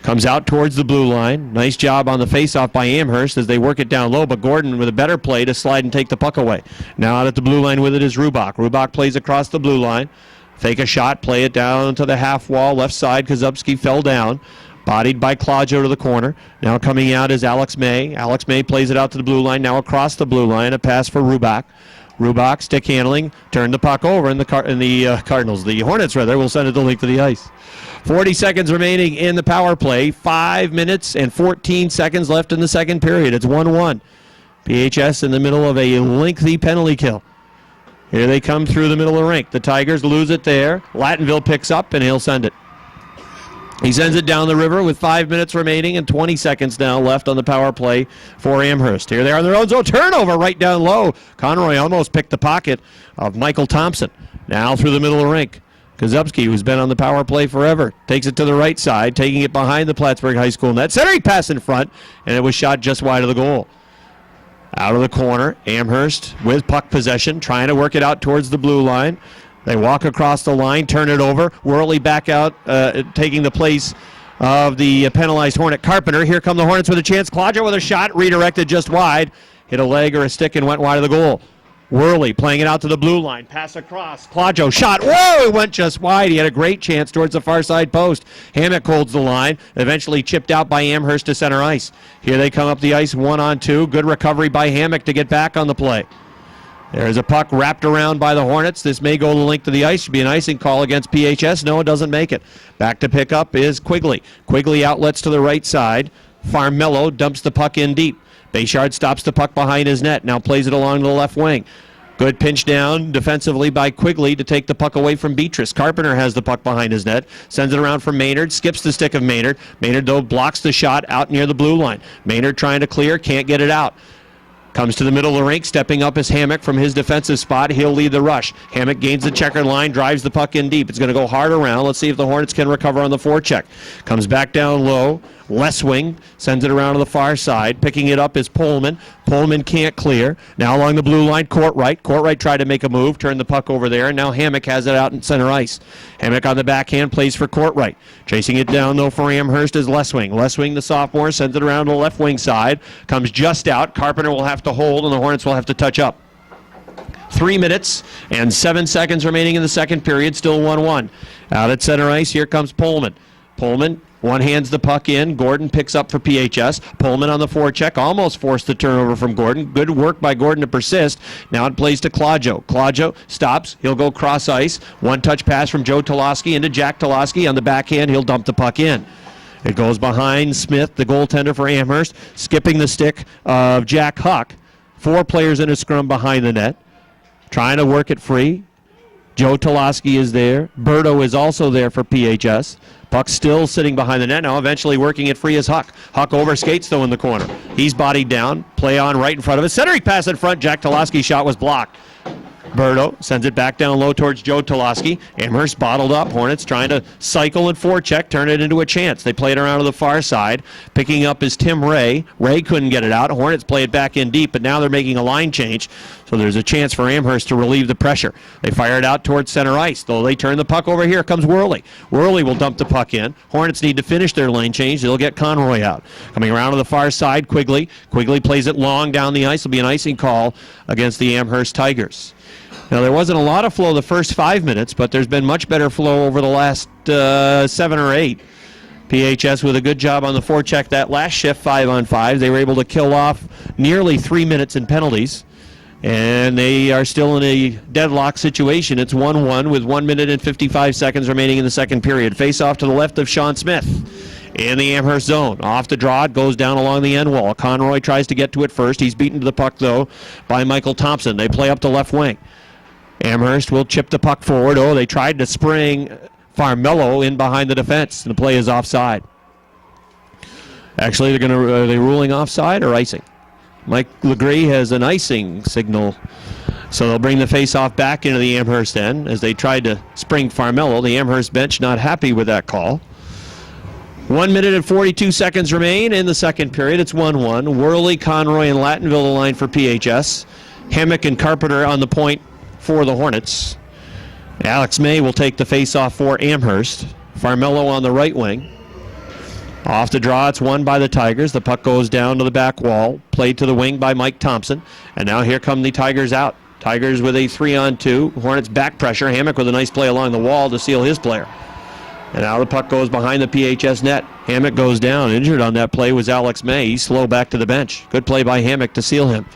Comes out towards the blue line. Nice job on the face-off by Amherst as they work it down low, but Gordon with a better play to slide and take the puck away. Now out at the blue line with it is Rubach. Rubach plays across the blue line. Fake a shot, play it down to the half wall, left side. Kozubski fell down. Bodied by Claudio to the corner. Now coming out is Alex May. Alex May plays it out to the blue line. Now across the blue line, a pass for Rubach. Rubach, stick handling, turned the puck over, and the Hornets will send it the length of the ice. 40 seconds remaining in the power play. 5 minutes and 14 seconds left in the second period. It's 1-1. PHS in the middle of a lengthy penalty kill. Here they come through the middle of the rink. The Tigers lose it there. Lattonville picks up, and he'll send it. He sends it down the river with 5 minutes remaining and 20 seconds now left on the power play for Amherst. Here they are in their own zone. Turnover right down low. Conroy almost picked the pocket of Michael Thompson. Now through the middle of the rink. Kozubski, who's been on the power play forever, takes it to the right side, taking it behind the Plattsburgh High School net. Centering pass in front, and it was shot just wide of the goal. Out of the corner, Amherst with puck possession, trying to work it out towards the blue line. They walk across the line, turn it over. Worley back out, taking the place of the penalized Hornet Carpenter. Here come the Hornets with a chance. Claudio with a shot, redirected just wide. Hit a leg or a stick and went wide of the goal. Worley playing it out to the blue line. Pass across. Claudio shot. Whoa, it went just wide. He had a great chance towards the far side post. Hammock holds the line. Eventually chipped out by Amherst to center ice. Here they come up the ice 1-on-2. Good recovery by Hammock to get back on the play. There's a puck wrapped around by the Hornets. This may go the length of the ice. Should be an icing call against PHS. No, it doesn't make it. Back to pick up is Quigley. Quigley outlets to the right side. Farmello dumps the puck in deep. Bayshard stops the puck behind his net. Now plays it along the left wing. Good pinch down defensively by Quigley to take the puck away from Beatrice. Carpenter has the puck behind his net. Sends it around for Maynard. Skips the stick of Maynard. Maynard, though, blocks the shot out near the blue line. Maynard trying to clear. Can't get it out. Comes to the middle of the rink, stepping up is Hammock from his defensive spot. He'll lead the rush. Hammock gains the checkered line, drives the puck in deep. It's going to go hard around. Let's see if the Hornets can recover on the forecheck. Comes back down low. Left wing sends it around to the far side. Picking it up is Pullman. Pullman can't clear. Now along the blue line, Courtright. Courtright tried to make a move, turned the puck over there, and now Hammock has it out in center ice. Hammock on the backhand plays for Courtright. Chasing it down, though, for Amherst is Lesswing. Lesswing, the sophomore, sends it around to the left wing side. Comes just out. Carpenter will have to hold, and the Hornets will have to touch up. 3 minutes and 7 seconds remaining in the second period. Still 1-1. Out at center ice, here comes Pullman. Pullman one-hands the puck in. Gordon picks up for PHS. Pullman on the forecheck. Almost forced the turnover from Gordon. Good work by Gordon to persist. Now it plays to Claudio. Claudio stops. He'll go cross ice. One-touch pass from Joe Toloski into Jack Toloski. On the backhand, he'll dump the puck in. It goes behind Smith, the goaltender for Amherst, skipping the stick of Jack Huck. 4 players in a scrum behind the net. Trying to work it free. Joe Toloski is there. Berto is also there for PHS. Puck still sitting behind the net now, eventually working it free as Huck. Huck overskates, though, in the corner. He's bodied down. Play on right in front of it. Centering pass in front. Jack Toloski's shot was blocked. Berto sends it back down low towards Joe Toloski. Amherst bottled up. Hornets trying to cycle and forecheck, turn it into a chance. They play it around to the far side. Picking up is Tim Ray. Ray couldn't get it out. Hornets play it back in deep, but now they're making a line change. So there's a chance for Amherst to relieve the pressure. They fire it out towards center ice, though they turn the puck over. Here comes Worley. Worley will dump the puck in. Hornets need to finish their lane change. They'll get Conroy out. Coming around to the far side, Quigley. Quigley plays it long down the ice. It'll be an icing call against the Amherst Tigers. Now, there wasn't a lot of flow the first 5 minutes, but there's been much better flow over the last 7 or 8. PHS with a good job on the forecheck that last shift, 5-on-5. They were able to kill off nearly 3 minutes in penalties, and they are still in a deadlock situation. It's 1-1 with 1 minute and 55 seconds remaining in the second period. Face off to the left of Sean Smith. in the Amherst zone. Off the draw, it goes down along the end wall. Conroy tries to get to it first. He's beaten to the puck, though, by Michael Thompson. They play up the left wing. Amherst will chip the puck forward. Oh, they tried to spring Farmello in behind the defense, and the play is offside. Actually, are they ruling offside or icing? Mike Legree has an icing signal. So they'll bring the face-off back into the Amherst end as they tried to spring Farmello. The Amherst bench not happy with that call. 1 minute and 42 seconds remain in the second period. It's 1-1. Worley, Conroy, and Lattonville the line for PHS. Hammock and Carpenter on the point for the Hornets. Alex May will take the face-off for Amherst. Farmello on the right wing. Off the draw, it's won by the Tigers. The puck goes down to the back wall. Played to the wing by Mike Thompson. And now here come the Tigers out. Tigers with a 3-on-2. Hornets back pressure. Hammock with a nice play along the wall to seal his player. And now the puck goes behind the PHS net. Hammock goes down. Injured on that play was Alex May. He's slow back to the bench. Good play by Hammock to seal him.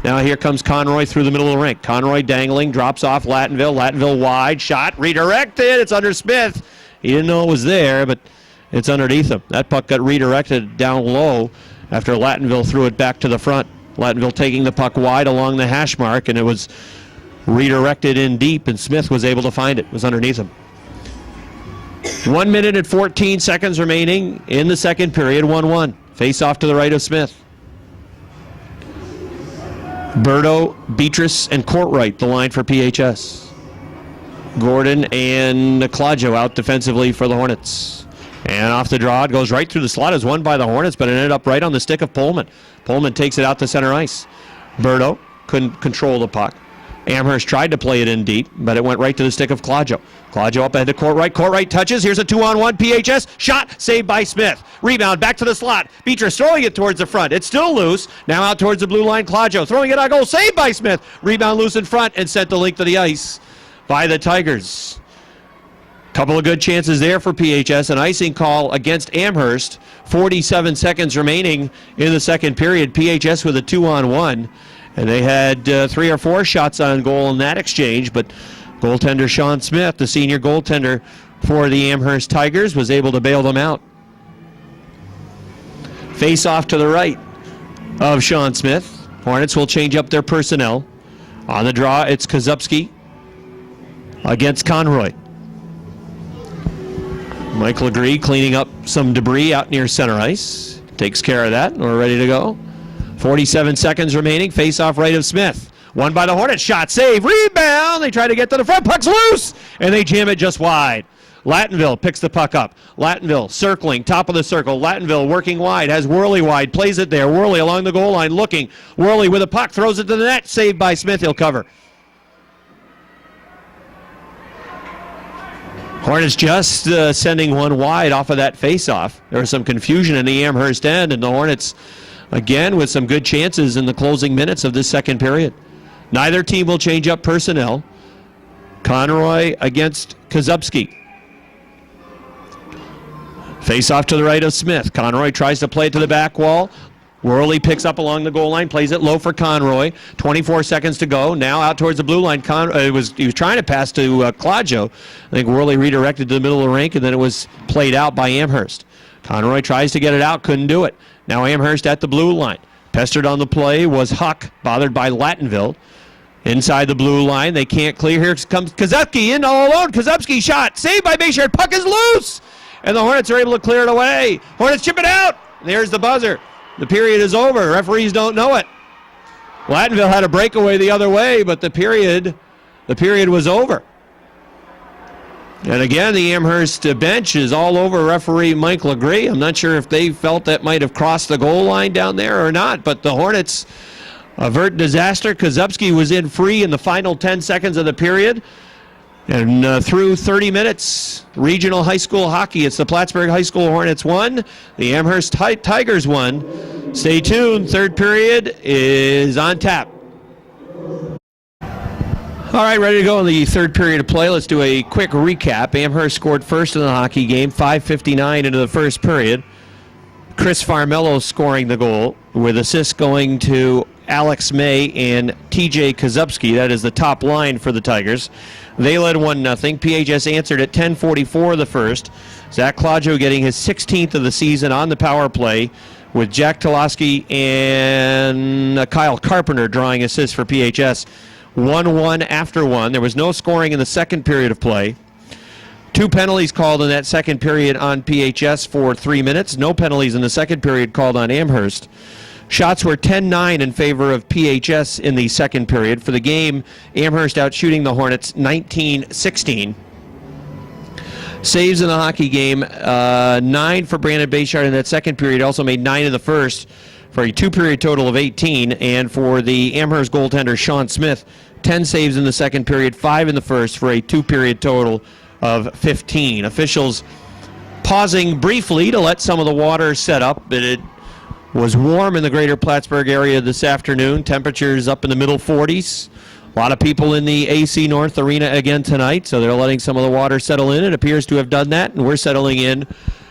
Now here comes Conroy through the middle of the rink. Conroy dangling, drops off Lattonville. Lattonville wide, shot, redirected. It's under Smith. He didn't know it was there, but it's underneath him. That puck got redirected down low after Lattonville threw it back to the front. Lattonville taking the puck wide along the hash mark, and it was redirected in deep, and Smith was able to find it. It was underneath him. 1 minute and 14 seconds remaining in the second period, 1-1. Face off to the right of Smith. Berto, Beatrice, and Courtwright, the line for PHS. Gordon and Claudio out defensively for the Hornets. And off the draw, it goes right through the slot. Is won by the Hornets, but it ended up right on the stick of Pullman. Pullman takes it out to center ice. Berto couldn't control the puck. Amherst tried to play it in deep, but it went right to the stick of Claudio. Claudio up ahead to Courtwright. Courtwright touches. Here's a 2-on-1. PHS shot saved by Smith. Rebound back to the slot. Beatrice throwing it towards the front. It's still loose. Now out towards the blue line. Claudio throwing it on goal. Saved by Smith. Rebound loose in front and sent the length of the ice by the Tigers. Couple of good chances there for PHS. An icing call against Amherst. 47 seconds remaining in the second period. PHS with a 2-on-1. And they had 3 or 4 shots on goal in that exchange, but goaltender Sean Smith, the senior goaltender for the Amherst Tigers, was able to bail them out. Face off to the right of Sean Smith. Hornets will change up their personnel. On the draw, it's Kozubski against Conroy. Mike Legree cleaning up some debris out near center ice. Takes care of that, and we're ready to go. 47 seconds remaining. Face off right of Smith. Won by the Hornets. Shot, save, rebound. They try to get to the front. Puck's loose, and they jam it just wide. Lattonville picks the puck up. Lattonville circling, top of the circle. Lattonville working wide, has Worley wide, plays it there. Worley along the goal line looking. Worley with a puck, throws it to the net. Saved by Smith. He'll cover. Hornets just sending one wide off of that face-off. There was some confusion in the Amherst end, and the Hornets again with some good chances in the closing minutes of this second period. Neither team will change up personnel. Conroy against Kozubski. Face off to the right of Smith. Conroy tries to play it to the back wall. Worley picks up along the goal line, plays it low for Conroy. 24 seconds to go. Now out towards the blue line. He was trying to pass to Claudio. I think Worley redirected to the middle of the rink, and then it was played out by Amherst. Conroy tries to get it out, couldn't do it. Now Amherst at the blue line. Pestered on the play was Huck, bothered by Lattonville. Inside the blue line, they can't clear. Here comes Kozubski in all alone. Kozubski shot, saved by Bayshard. Puck is loose, and the Hornets are able to clear it away. Hornets chip it out. There's the buzzer. The period is over. Referees don't know it. Lattonville had a breakaway the other way, but the period was over. And again, the Amherst bench is all over referee Mike Legree. I'm not sure if they felt that might have crossed the goal line down there or not, but the Hornets avert disaster. Kozubski was in free in the final 10 seconds of the period. And through 30 minutes, regional high school hockey, it's the Plattsburgh High School Hornets 1, the Amherst Tigers 1. Stay tuned. Third period is on tap. All right, ready to go in the third period of play. Let's do a quick recap. Amherst scored first in the hockey game, 5:59 into the first period. Chris Farmello scoring the goal, with assists going to Alex May and TJ Kozubski. That is the top line for the Tigers. They led 1-0. PHS answered at 10:44 of the first. Zach Claudio getting his 16th of the season on the power play, with Jack Toloski and Kyle Carpenter drawing assists for PHS. 1-1 after one. There was no scoring in the second period of play. 2 penalties called in that second period on PHS for 3 minutes. No penalties in the second period called on Amherst. Shots were 10-9 in favor of PHS in the second period. For the game, Amherst out shooting the Hornets 19-16. Saves in the hockey game, 9 for Brandon Bayshard in that second period. Also made 9 in the first for a 2-period total of 18. And for the Amherst goaltender, Sean Smith, 10 saves in the second period, 5 in the first for a 2-period total of 15. Officials pausing briefly to let some of the water set up, but it was warm in the greater Plattsburgh area this afternoon. Temperatures up in the middle 40s. A lot of people in the AC North Arena again tonight, so they're letting some of the water settle in. It appears to have done that, and we're settling in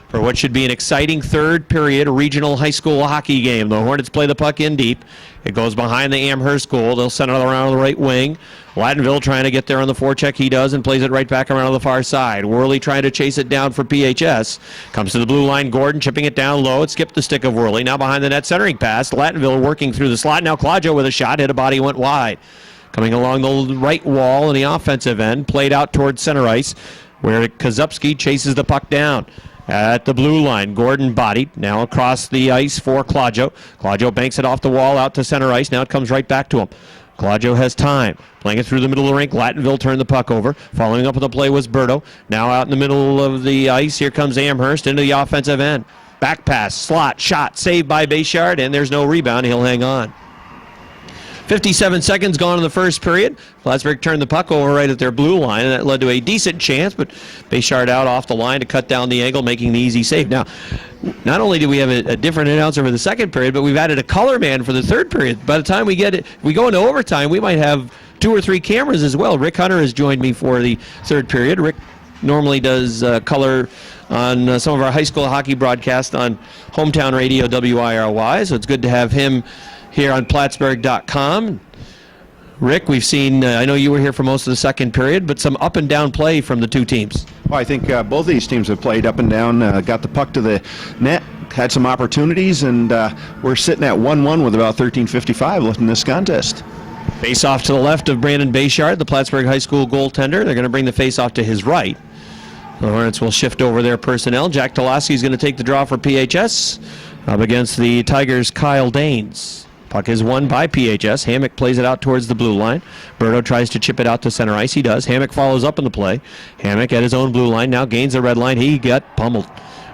for what should be an exciting third period regional high school hockey game. The Hornets play the puck in deep. It goes behind the Amherst goal. They'll send it around the right wing. Lattonville trying to get there on the forecheck. He does, and plays it right back around to the far side. Worley trying to chase it down for PHS. Comes to the blue line. Gordon chipping it down low. It skipped the stick of Worley. Now behind the net, centering pass. Lattonville working through the slot. Now Claudio with a shot. Hit a body, went wide. Coming along the right wall in the offensive end. Played out towards center ice, where Kozubski chases the puck down. At the blue line, Gordon bodied. Now across the ice for Claudio. Claudio banks it off the wall out to center ice. Now it comes right back to him. Claudio has time. Playing it through the middle of the rink. Lattonville turned the puck over. Following up with the play was Berto. Now out in the middle of the ice. Here comes Amherst into the offensive end. Back pass, slot, shot, saved by Bayshard, and there's no rebound. He'll hang on. 57 seconds gone in the first period. Plattsburgh turned the puck over right at their blue line, and that led to a decent chance, but Bayshard out off the line to cut down the angle, making the easy save. Now, not only do we have a different announcer for the second period, but we've added a color man for the third period. By the time we go into overtime, we might have 2 or 3 cameras as well. Rick Hunter has joined me for the third period. Rick normally does color on some of our high school hockey broadcasts on hometown radio WIRY, so it's good to have him here on Plattsburgh.com. Rick, we've seen, I know you were here for most of the second period, but some up and down play from the two teams. Well, I think both of these teams have played up and down, got the puck to the net, had some opportunities, and we're sitting at 1-1 with about 13:55 left in this contest. Face off to the left of Brandon Bayshard, the Plattsburgh High School goaltender. They're going to bring the face off to his right. The Hornets will shift over their personnel. Jack Toloski is going to take the draw for PHS up against the Tigers' Kyle Danes. Puck is won by PHS. Hammock plays it out towards the blue line. Berto tries to chip it out to center ice. He does. Hammock follows up in the play. Hammock at his own blue line now gains the red line. He got pummeled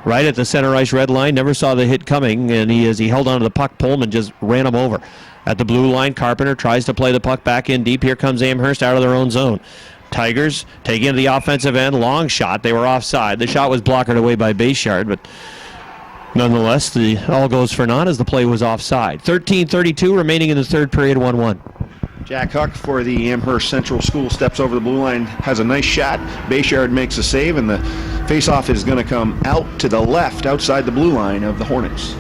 right at the center ice red line. Never saw the hit coming, and he held onto the puck. Pullman just ran him over. At the blue line, Carpenter tries to play the puck back in deep. Here comes Amherst out of their own zone. Tigers taking it to the offensive end. Long shot. They were offside. The shot was blocked away by Bayshard, but nonetheless, the all goes for naught as the play was offside. 13:32 remaining in the third period, 1-1. Jack Huck for the Amherst Central School steps over the blue line, has a nice shot. Bayshard makes a save, and the faceoff is going to come out to the left outside the blue line of the Hornets.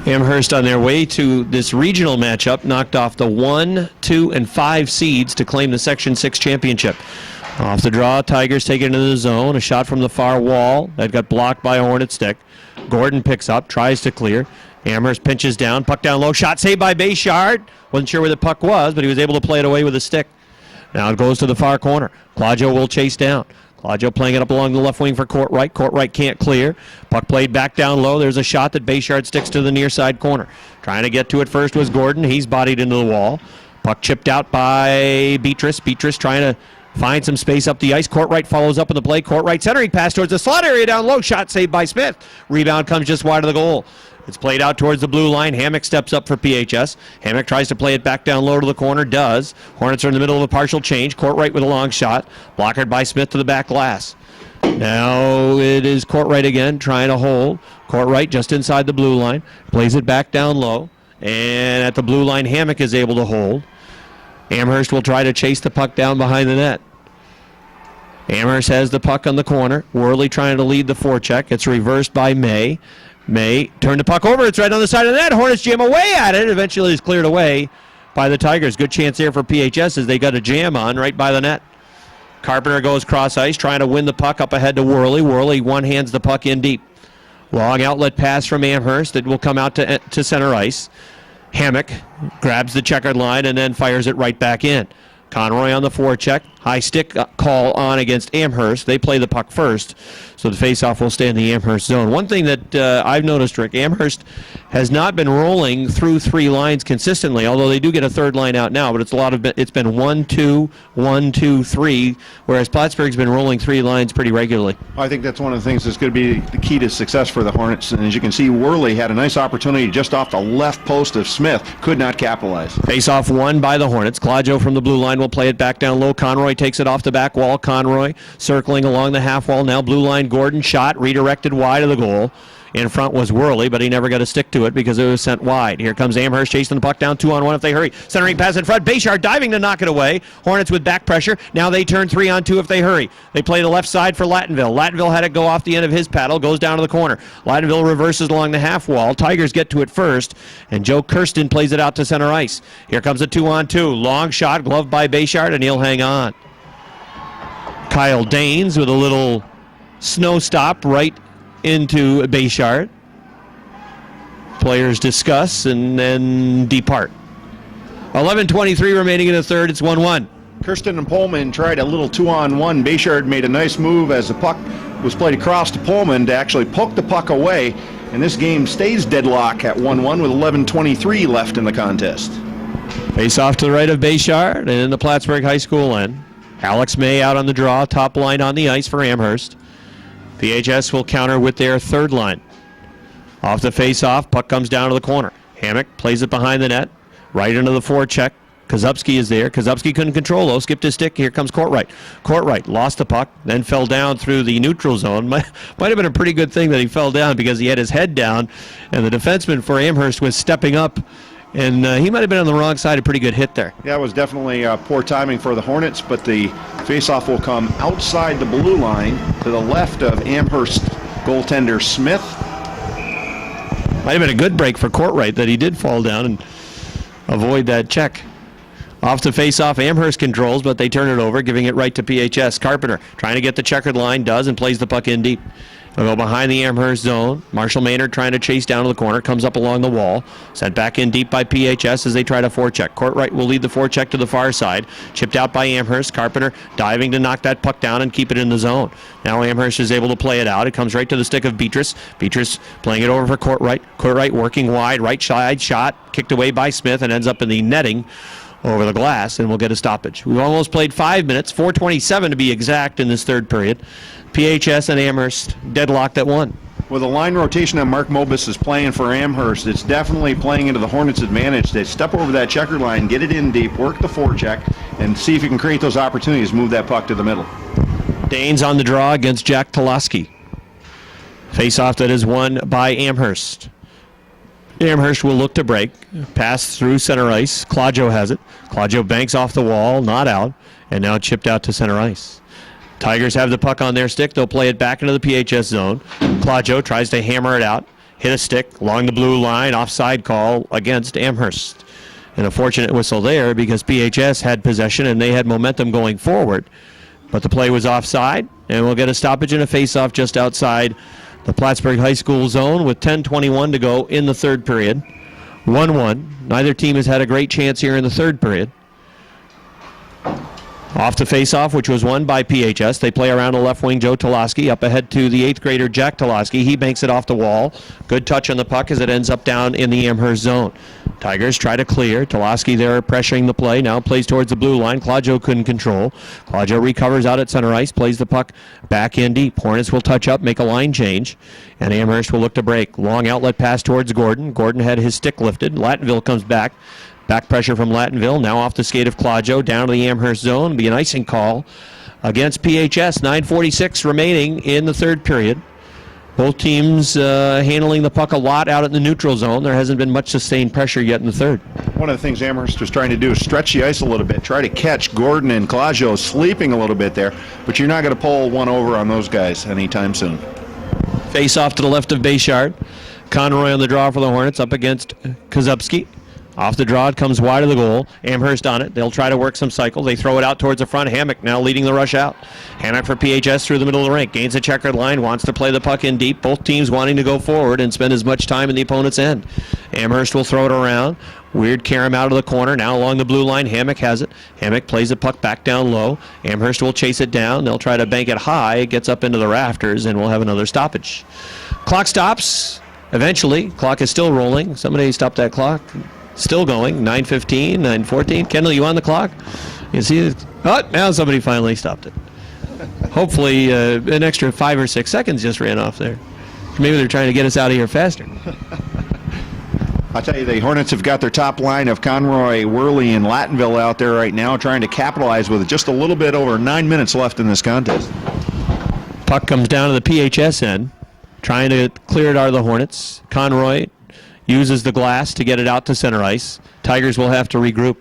Amherst on their way to this regional matchup knocked off the 1, 2, and 5 seeds to claim the Section 6 championship. Off the draw, Tigers take it into the zone. A shot from the far wall that got blocked by a Hornet stick. Gordon picks up, tries to clear. Amherst pinches down, puck down low, shot saved by Bayshard. Wasn't sure where the puck was, but he was able to play it away with a stick. Now it goes to the far corner. Claudio will chase down. Claudio playing it up along the left wing for Courtright. Courtright can't clear. Puck played back down low. There's a shot that Bayshard sticks to the near side corner. Trying to get to it first was Gordon. He's bodied into the wall. Puck chipped out by Beatrice. Beatrice trying to find some space up the ice. Courtright follows up in the play. Courtright centering pass towards the slot area down low. Shot saved by Smith. Rebound comes just wide of the goal. It's played out towards the blue line. Hammock steps up for PHS. Hammock tries to play it back down low to the corner. Does. Hornets are in the middle of a partial change. Courtright with a long shot. Blockered by Smith to the back glass. Now it is Courtright again trying to hold. Courtright just inside the blue line. Plays it back down low. And at the blue line, Hammock is able to hold. Amherst will try to chase the puck down behind the net. Amherst has the puck on the corner. Worley trying to lead the forecheck. It's reversed by May. May turn the puck over. It's right on the side of the net. Hornets jam away at it. Eventually it's cleared away by the Tigers. Good chance there for PHS as they got a jam on right by the net. Carpenter goes cross ice, trying to win the puck up ahead to Worley. Worley one-hands the puck in deep. Long outlet pass from Amherst. It will come out to center ice. Hammock grabs the checkered line and then fires it right back in. Conroy on the forecheck. High stick call on against Amherst. They play the puck first, so the faceoff will stay in the Amherst zone. One thing that I've noticed, Rick, Amherst has not been rolling through three lines consistently, although they do get a third line out now, but it's been 1-2, 1-2, 3, whereas Plattsburgh's been rolling three lines pretty regularly. I think that's one of the things that's going to be the key to success for the Hornets. And as you can see, Worley had a nice opportunity just off the left post of Smith. Could not capitalize. Faceoff won by the Hornets. Claudio from the blue line will play it back down low. Conroy takes it off the back wall. Conroy circling along the half wall. Now blue line. Gordon shot redirected wide of the goal. In front was Worley, but he never got a stick to it because it was sent wide. Here comes Amherst chasing the puck down 2-on-1 if they hurry. Centering pass in front. Bayshard diving to knock it away. Hornets with back pressure. Now they turn 3-on-2 if they hurry. They play the left side for Lattonville. Lattonville had it go off the end of his paddle. Goes down to the corner. Lattonville reverses along the half wall. Tigers get to it first, and Joe Kirsten plays it out to center ice. Here comes a 2-on-2. Long shot, gloved by Bayshard, and he'll hang on. Kyle Danes with a little snow stop right into Bayshard. Players discuss and then depart. 11:23 remaining in the third. It's 1-1. Kirsten and Pullman tried a little 2-on-1. Bayshard made a nice move as the puck was played across to Pullman to actually poke the puck away. And this game stays deadlock at 1-1 with 11:23 left in the contest. Face off to the right of Bayshard and in the Plattsburgh High School end. Alex May out on the draw. Top line on the ice for Amherst. PHS will counter with their third line. Off the face-off, puck comes down to the corner. Hammock plays it behind the net, right into the forecheck. Kozubski is there. Kozubski couldn't control though, skipped his stick. Here comes Courtwright. Courtwright lost the puck, then fell down through the neutral zone. Might have been a pretty good thing that he fell down because he had his head down, and the defenseman for Amherst was stepping up, and he might have been on the wrong side. A pretty good hit there. Yeah, it was definitely poor timing for the Hornets, but the face-off will come outside the blue line to the left of Amherst goaltender Smith. Might have been a good break for Courtwright that he did fall down and avoid that check. Off the face-off, Amherst controls, but they turn it over, giving it right to PHS. Carpenter trying to get the checkered line, does, and plays the puck in deep. They'll go behind the Amherst zone. Marshall Maynard trying to chase down to the corner, comes up along the wall. Sent back in deep by PHS as they try to forecheck. Courtwright will lead the forecheck to the far side. Chipped out by Amherst. Carpenter diving to knock that puck down and keep it in the zone. Now Amherst is able to play it out. It comes right to the stick of Beatrice. Beatrice playing it over for Courtwright. Courtwright working wide, right side shot, kicked away by Smith and ends up in the netting over the glass, and we'll get a stoppage. We've almost played 5 minutes, 4:27 to be exact in this third period. PHS and Amherst deadlocked at 1. With a line rotation that Mark Mobus is playing for Amherst, it's definitely playing into the Hornets' advantage. They step over that checker line, get it in deep, work the forecheck, and see if you can create those opportunities, move that puck to the middle. Danes on the draw against Jack Toloski. Face-off that is won by Amherst. Amherst will look to break. Pass through center ice. Claudio has it. Claudio banks off the wall, not out, and now chipped out to center ice. Tigers have the puck on their stick. They'll play it back into the PHS zone. Claudio tries to hammer it out. Hit a stick along the blue line. Offside call against Amherst. And a fortunate whistle there because PHS had possession and they had momentum going forward. But the play was offside, and we'll get a stoppage and a face-off just outside the Plattsburgh High School zone with 10:21 to go in the third period. 1-1. Neither team has had a great chance here in the third period. Off the face-off, which was won by PHS. They play around a left wing, Joe Toloski, up ahead to the 8th grader, Jack Toloski. He banks it off the wall. Good touch on the puck as it ends up down in the Amherst zone. Tigers try to clear. Toloski there pressuring the play. Now plays towards the blue line. Claudio couldn't control. Claudio recovers out at center ice, plays the puck back in deep. Hornets will touch up, make a line change, and Amherst will look to break. Long outlet pass towards Gordon. Gordon had his stick lifted. Lattonville comes back. Back pressure from Lattonville. Now off the skate of Claudio down to the Amherst zone. Be an icing call against PHS. 9:46 remaining in the third period. Both teams handling the puck a lot out in the neutral zone. There hasn't been much sustained pressure yet in the third. One of the things Amherst was trying to do is stretch the ice a little bit, try to catch Gordon and Claudio sleeping a little bit there, but you're not going to pull one over on those guys anytime soon. Face off to the left of Bayshard. Conroy on the draw for the Hornets up against Kozubski. Off the draw, it comes wide of the goal. Amherst on it. They'll try to work some cycle. They throw it out towards the front. Hammock now leading the rush out. Hammock for PHS through the middle of the rink. Gains a checkered line, wants to play the puck in deep. Both teams wanting to go forward and spend as much time in the opponent's end. Amherst will throw it around. Weird carom out of the corner. Now along the blue line, Hammock has it. Hammock plays the puck back down low. Amherst will chase it down. They'll try to bank it high. It gets up into the rafters, and we'll have another stoppage. Clock stops. Eventually, clock is still rolling. Somebody stop that clock. Still going. 9:15, 9:14. Kendall, you on the clock? You see it? Oh, now somebody finally stopped it. Hopefully, an extra 5 or 6 seconds just ran off there. Maybe they're trying to get us out of here faster. I'll tell you, the Hornets have got their top line of Conroy, Worley, and Lattonville out there right now trying to capitalize with just a little bit over 9 minutes left in this contest. Puck comes down to the PHS end, trying to clear it out of the Hornets. Conroy uses the glass to get it out to center ice. Tigers will have to regroup.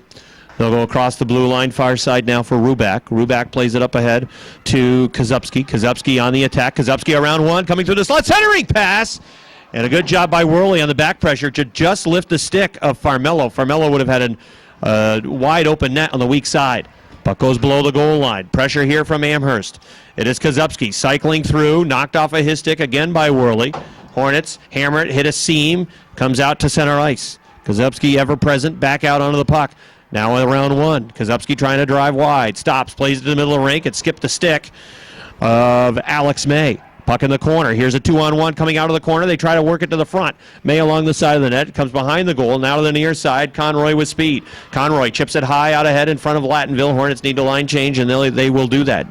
They'll go across the blue line, far side now for Ruback. Ruback plays it up ahead to Kozubski. Kozubski on the attack. Kozubski around one, coming through the slot, centering pass. And a good job by Worley on the back pressure to just lift the stick of Farmello. Farmello would have had a wide open net on the weak side. Puck goes below the goal line. Pressure here from Amherst. It is Kozubski cycling through, knocked off of his stick again by Worley. Hornets hammer it, hit a seam, comes out to center ice. Kozubski ever present, back out onto the puck. Now around one. Kozubski trying to drive wide, stops, plays it to the middle of the rink. It skipped the stick of Alex May. Puck in the corner. Here's a 2-on-1 coming out of the corner. They try to work it to the front. May along the side of the net. It comes behind the goal. Now to the near side. Conroy with speed. Conroy chips it high out ahead in front of Lattonville. Hornets need to line change, and they will do that.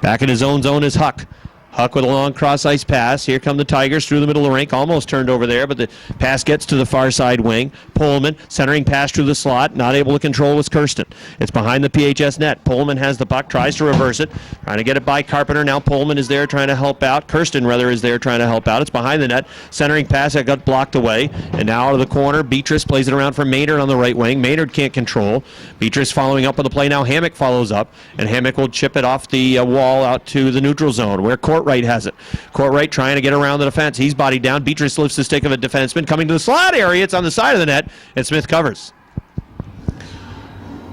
Back in his own zone is Huck. Huck with a long cross-ice pass. Here come the Tigers through the middle of the rink. Almost turned over there, but the pass gets to the far side wing. Pullman centering pass through the slot. Not able to control was Kirsten. It's behind the PHS net. Pullman has the puck, tries to reverse it. Trying to get it by Carpenter. Now Pullman is there trying to help out. Kirsten, rather, is there trying to help out. It's behind the net. Centering pass that got blocked away. And now out of the corner, Beatrice plays it around for Maynard on the right wing. Maynard can't control. Beatrice following up with the play. Now Hammock follows up. And Hammock will chip it off the wall out to the neutral zone where Courtwright has it. Courtwright trying to get around the defense. He's bodied down. Beatrice lifts the stick of a defenseman. Coming to the slot area. It's on the side of the net. And Smith covers.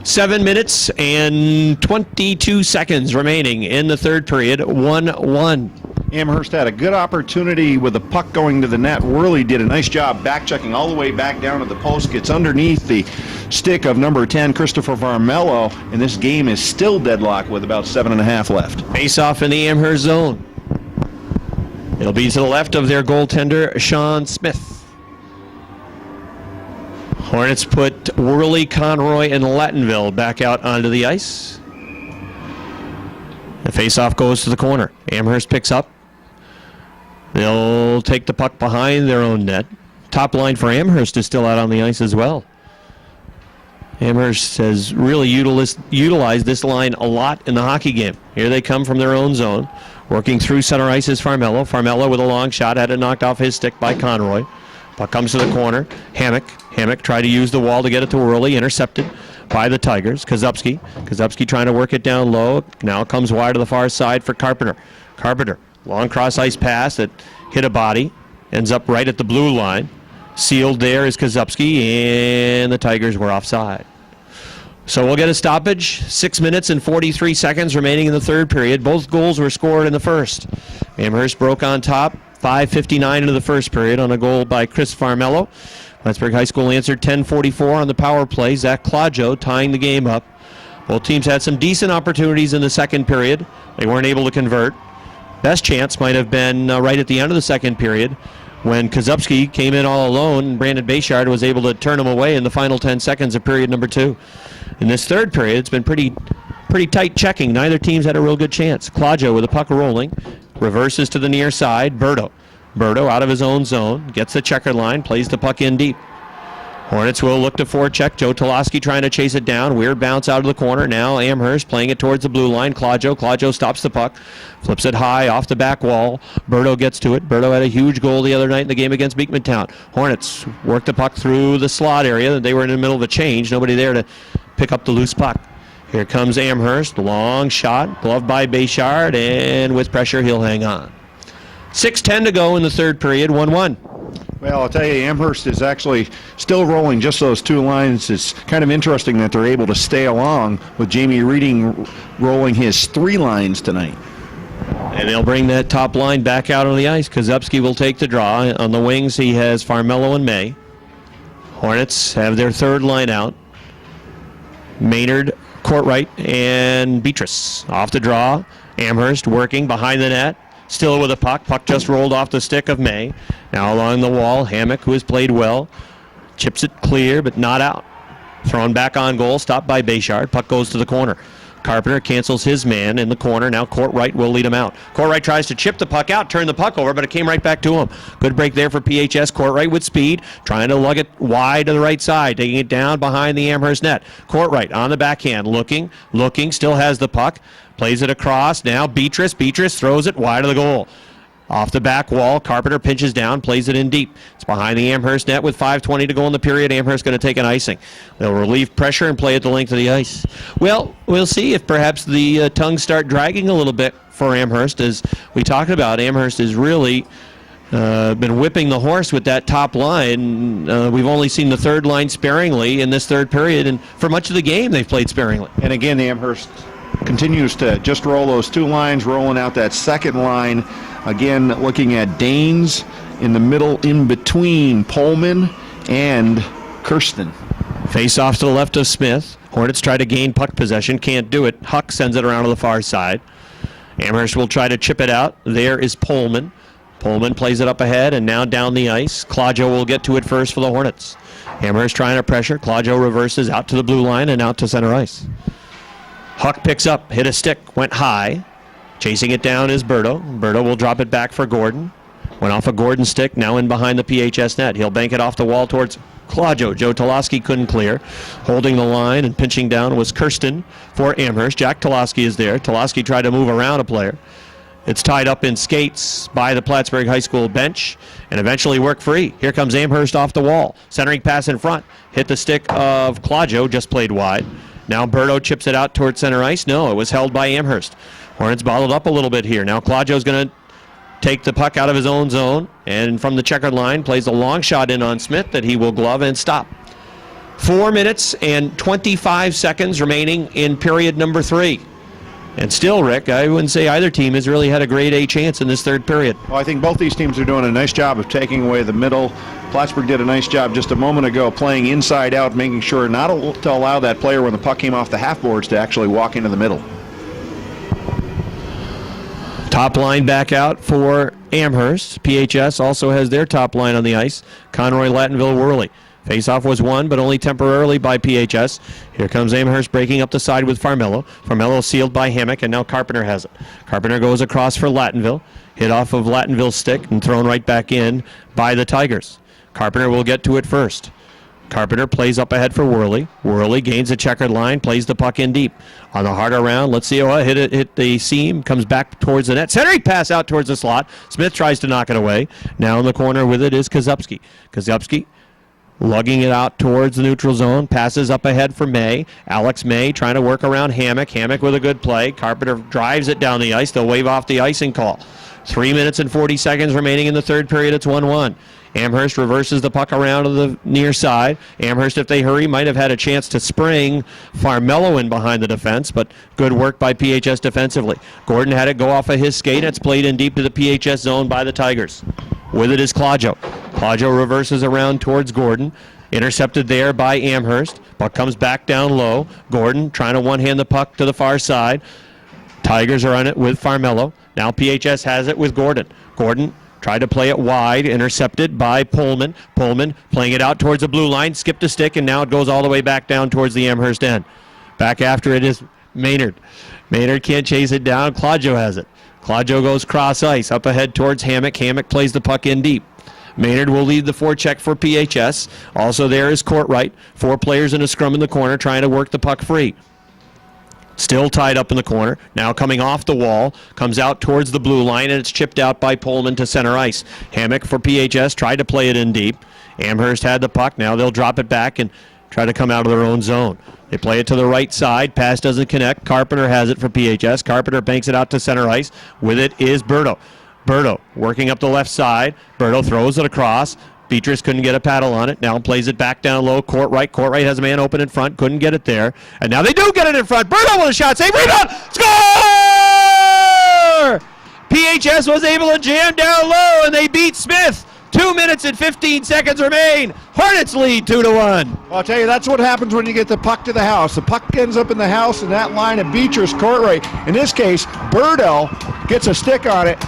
7 minutes and 22 seconds remaining in the third period. 1-1. Amherst had a good opportunity with the puck going to the net. Worley did a nice job back checking all the way back down to the post. Gets underneath the stick of number 10, Christopher Farmello. And this game is still deadlocked with about 7.5 left. Face off in the Amherst zone. It'll be to the left of their goaltender, Sean Smith. Hornets put Worley, Conroy, and Lattonville back out onto the ice. The face-off goes to the corner. Amherst picks up. They'll take the puck behind their own net. Top line for Amherst is still out on the ice as well. Amherst has really utilized this line a lot in the hockey game. Here they come from their own zone. Working through center ice is Farmello. Farmello with a long shot, had it knocked off his stick by Conroy. Puck comes to the corner. Hammock tried to use the wall to get it to Worley. Intercepted by the Tigers. Kozubski trying to work it down low. Now comes wide to the far side for Carpenter. Long cross-ice pass that hit a body. Ends up right at the blue line. Sealed there is Kozubski, and the Tigers were offside. So we'll get a stoppage. 6 minutes and 43 seconds remaining in the third period. Both goals were scored in the first. Amherst broke on top. 5:59 into the first period on a goal by Chris Farmello. Plattsburgh High School answered 10:44 on the power play. Zach Claudio tying the game up. Both teams had some decent opportunities in the second period. They weren't able to convert. Best chance might have been right at the end of the second period when Kozubski came in all alone and Brandon Bayshard was able to turn him away in the final 10 seconds of period number 2. In this third period, it's been pretty tight checking. Neither team's had a real good chance. Claudio with the puck rolling. Reverses to the near side. Berto out of his own zone. Gets the checker line. Plays the puck in deep. Hornets will look to forecheck. Joe Toloski trying to chase it down. Weird bounce out of the corner. Now Amherst playing it towards the blue line. Claudio stops the puck. Flips it high off the back wall. Berto gets to it. Berto had a huge goal the other night in the game against Beekmantown. Hornets work the puck through the slot area. They were in the middle of a change. Nobody there to pick up the loose puck. Here comes Amherst. Long shot. Gloved by Bayshard. And with pressure, he'll hang on. 6:10 to go in the third period. 1-1. Well, I'll tell you, Amherst is actually still rolling just those two lines. It's kind of interesting that they're able to stay along with Jamie Reading rolling his 3 lines tonight. And they'll bring that top line back out on the ice. Kozubski will take the draw. On the wings, he has Farmello and May. Hornets have their 3rd line out. Maynard, Courtright, and Beatrice. Off the draw. Amherst working behind the net. Still with a puck. Puck just rolled off the stick of May. Now along the wall, Hammock, who has played well, chips it clear, but not out. Thrown back on goal, stopped by Bayshard. Puck goes to the corner. Carpenter cancels his man in the corner. Now Courtright will lead him out. Courtright tries to chip the puck out, turn the puck over, but it came right back to him. Good break there for PHS. Courtright with speed, trying to lug it wide to the right side, taking it down behind the Amherst net. Courtright on the backhand, looking, still has the puck. Plays it across. Now Beatrice throws it wide of the goal. Off the back wall, Carpenter pinches down, plays it in deep. It's behind the Amherst net with 5:20 to go in the period. Amherst going to take an icing. They'll relieve pressure and play it the length of the ice. Well, we'll see if perhaps the tongues start dragging a little bit for Amherst. As we talked about, Amherst has really been whipping the horse with that top line. We've only seen the 3rd line sparingly in this 3rd period, and for much of the game they've played sparingly. And again, the Amherst continues to just roll those 2 lines, rolling out that 2nd line. Again, looking at Danes in the middle in between Pullman and Kirsten. Face off to the left of Smith. Hornets try to gain puck possession. Can't do it. Huck sends it around to the far side. Amherst will try to chip it out. There is Pullman. Pullman plays it up ahead and now down the ice. Claudio will get to it first for the Hornets. Amherst trying to pressure. Claudio reverses out to the blue line and out to center ice. Huck picks up, hit a stick, went high. Chasing it down is Berto. Berto will drop it back for Gordon. Went off a Gordon stick, now in behind the PHS net. He'll bank it off the wall towards Claudio. Joe Toloski couldn't clear. Holding the line and pinching down was Kirsten for Amherst. Jack Toloski is there. Toloski tried to move around a player. It's tied up in skates by the Plattsburgh High School bench and eventually worked free. Here comes Amherst off the wall. Centering pass in front. Hit the stick of Claudio, just played wide. Now Berto chips it out towards center ice. No, it was held by Amherst. Hornets bottled up a little bit here. Now Claudio's going to take the puck out of his own zone and from the checkered line plays a long shot in on Smith that he will glove and stop. 4 minutes and 25 seconds remaining in period number 3. And still, Rick, I wouldn't say either team has really had a grade A chance in this 3rd period. Well, I think both these teams are doing a nice job of taking away the middle. Plattsburgh did a nice job just a moment ago playing inside out, making sure not to allow that player when the puck came off the half boards to actually walk into the middle. Top line back out for Amherst. PHS also has their top line on the ice. Conroy, Lattonville, Worley. Faceoff was won, but only temporarily by PHS. Here comes Amherst breaking up the side with Farmello. Farmello sealed by Hammock, and now Carpenter has it. Carpenter goes across for Lattonville. Hit off of Lattonville's stick and thrown right back in by the Tigers. Carpenter will get to it first. Carpenter plays up ahead for Worley. Worley gains a checkered line, plays the puck in deep. On the harder round, let's see, hit the seam, comes back towards the net. Centering pass out towards the slot. Smith tries to knock it away. Now in the corner with it is Kozubski. Kozubski lugging it out towards the neutral zone. Passes up ahead for May. Alex May trying to work around Hammock. Hammock with a good play. Carpenter drives it down the ice. They'll wave off the icing call. 3 minutes and 40 seconds remaining in the 3rd period. It's 1-1. Amherst reverses the puck around to the near side. Amherst, if they hurry, might have had a chance to spring Farmello in behind the defense, but good work by PHS defensively. Gordon had it go off of his skate. It's played in deep to the PHS zone by the Tigers. With it is Claudio. Claudio reverses around towards Gordon. Intercepted there by Amherst. Puck comes back down low. Gordon trying to one-hand the puck to the far side. Tigers are on it with Farmello. Now PHS has it with Gordon. Gordon tried to play it wide, intercepted by Pullman. Pullman playing it out towards the blue line, skipped a stick, and now it goes all the way back down towards the Amherst end. Back after it is Maynard. Maynard can't chase it down. Claudio has it. Claudio goes cross ice, up ahead towards Hammock. Hammock plays the puck in deep. Maynard will lead the forecheck for PHS. Also there is Courtright. 4 players in a scrum in the corner trying to work the puck free. Still tied up in the corner. Now coming off the wall. Comes out towards the blue line, and it's chipped out by Pullman to center ice. Hammock for PHS tried to play it in deep. Amherst had the puck. Now they'll drop it back and try to come out of their own zone. They play it to the right side. Pass doesn't connect. Carpenter has it for PHS. Carpenter banks it out to center ice. With it is Berto. Berto working up the left side. Berto throws it across. Beatrice couldn't get a paddle on it. Now plays it back down low. Courtright. Courtright has a man open in front. Couldn't get it there. And now they do get it in front. Bruno with a shot. Save. Rebound. Score! PHS was able to jam down low, and they beat Smith. 2 minutes and 15 seconds remain. Hornets lead 2-1. Well, I'll tell you, that's what happens when you get the puck to the house. The puck ends up in the house, and that line of Beatrice, Courtright. In this case, Birdell gets a stick on it,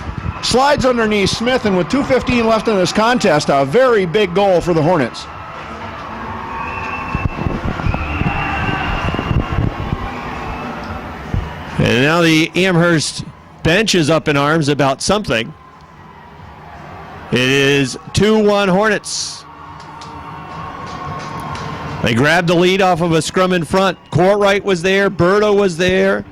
slides underneath Smith, and with 2:15 left in this contest, a very big goal for the Hornets. And now the Amherst bench is up in arms about something. It is 2-1 Hornets. They grabbed the lead off of a scrum in front. Courtright was there. Berto was there.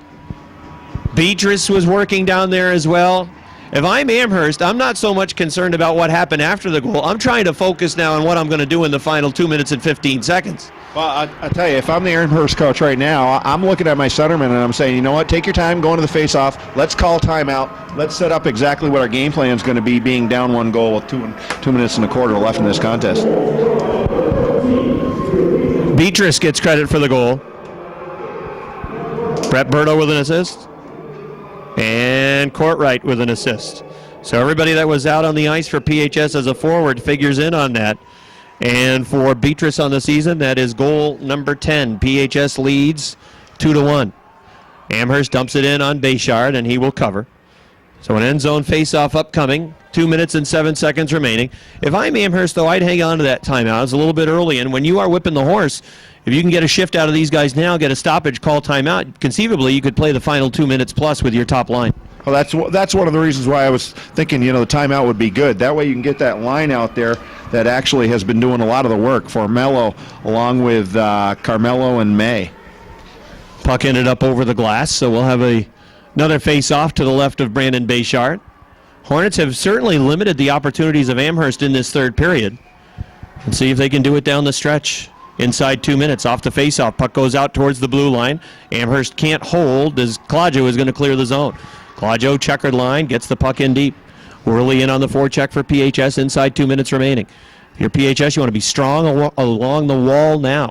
Beatrice was working down there as well. If I'm Amherst, I'm not so much concerned about what happened after the goal. I'm trying to focus now on what I'm going to do in the final 2 minutes and 15 seconds. Well, I tell you, if I'm the Amherst coach right now, I'm looking at my centerman and I'm saying, you know what, take your time going to the face-off. Let's call timeout. Let's set up exactly what our game plan is going to be, being down 1 goal with 2 minutes and a quarter left in this contest. Beatrice gets credit for the goal. Brett Berto with an assist. And Courtright with an assist. So everybody that was out on the ice for PHS as a forward figures in on that. And for Beatrice on the season, that is goal number 10. PHS leads 2-1. Amherst dumps it in on Bayshard, and he will cover. So an end zone face-off upcoming. 2 minutes and 7 seconds remaining. If I'm Amherst, though, I'd hang on to that timeout. It's a little bit early, and when you are whipping the horse, if you can get a shift out of these guys now, get a stoppage, call timeout, conceivably you could play the final 2 minutes plus with your top line. Well, that's one of the reasons why I was thinking, the timeout would be good. That way you can get that line out there that actually has been doing a lot of the work for Mello, along with Carmelo and May. Puck ended up over the glass, so we'll have another face-off to the left of Brandon Bayshard. Hornets have certainly limited the opportunities of Amherst in this third period. And see if they can do it down the stretch. Inside 2 minutes, off the face-off. Puck goes out towards the blue line. Amherst can't hold as Claudio is going to clear the zone. Claudio, checkered line, gets the puck in deep. Worley in on the forecheck for PHS, inside 2 minutes remaining. If you're PHS, you want to be strong along the wall now.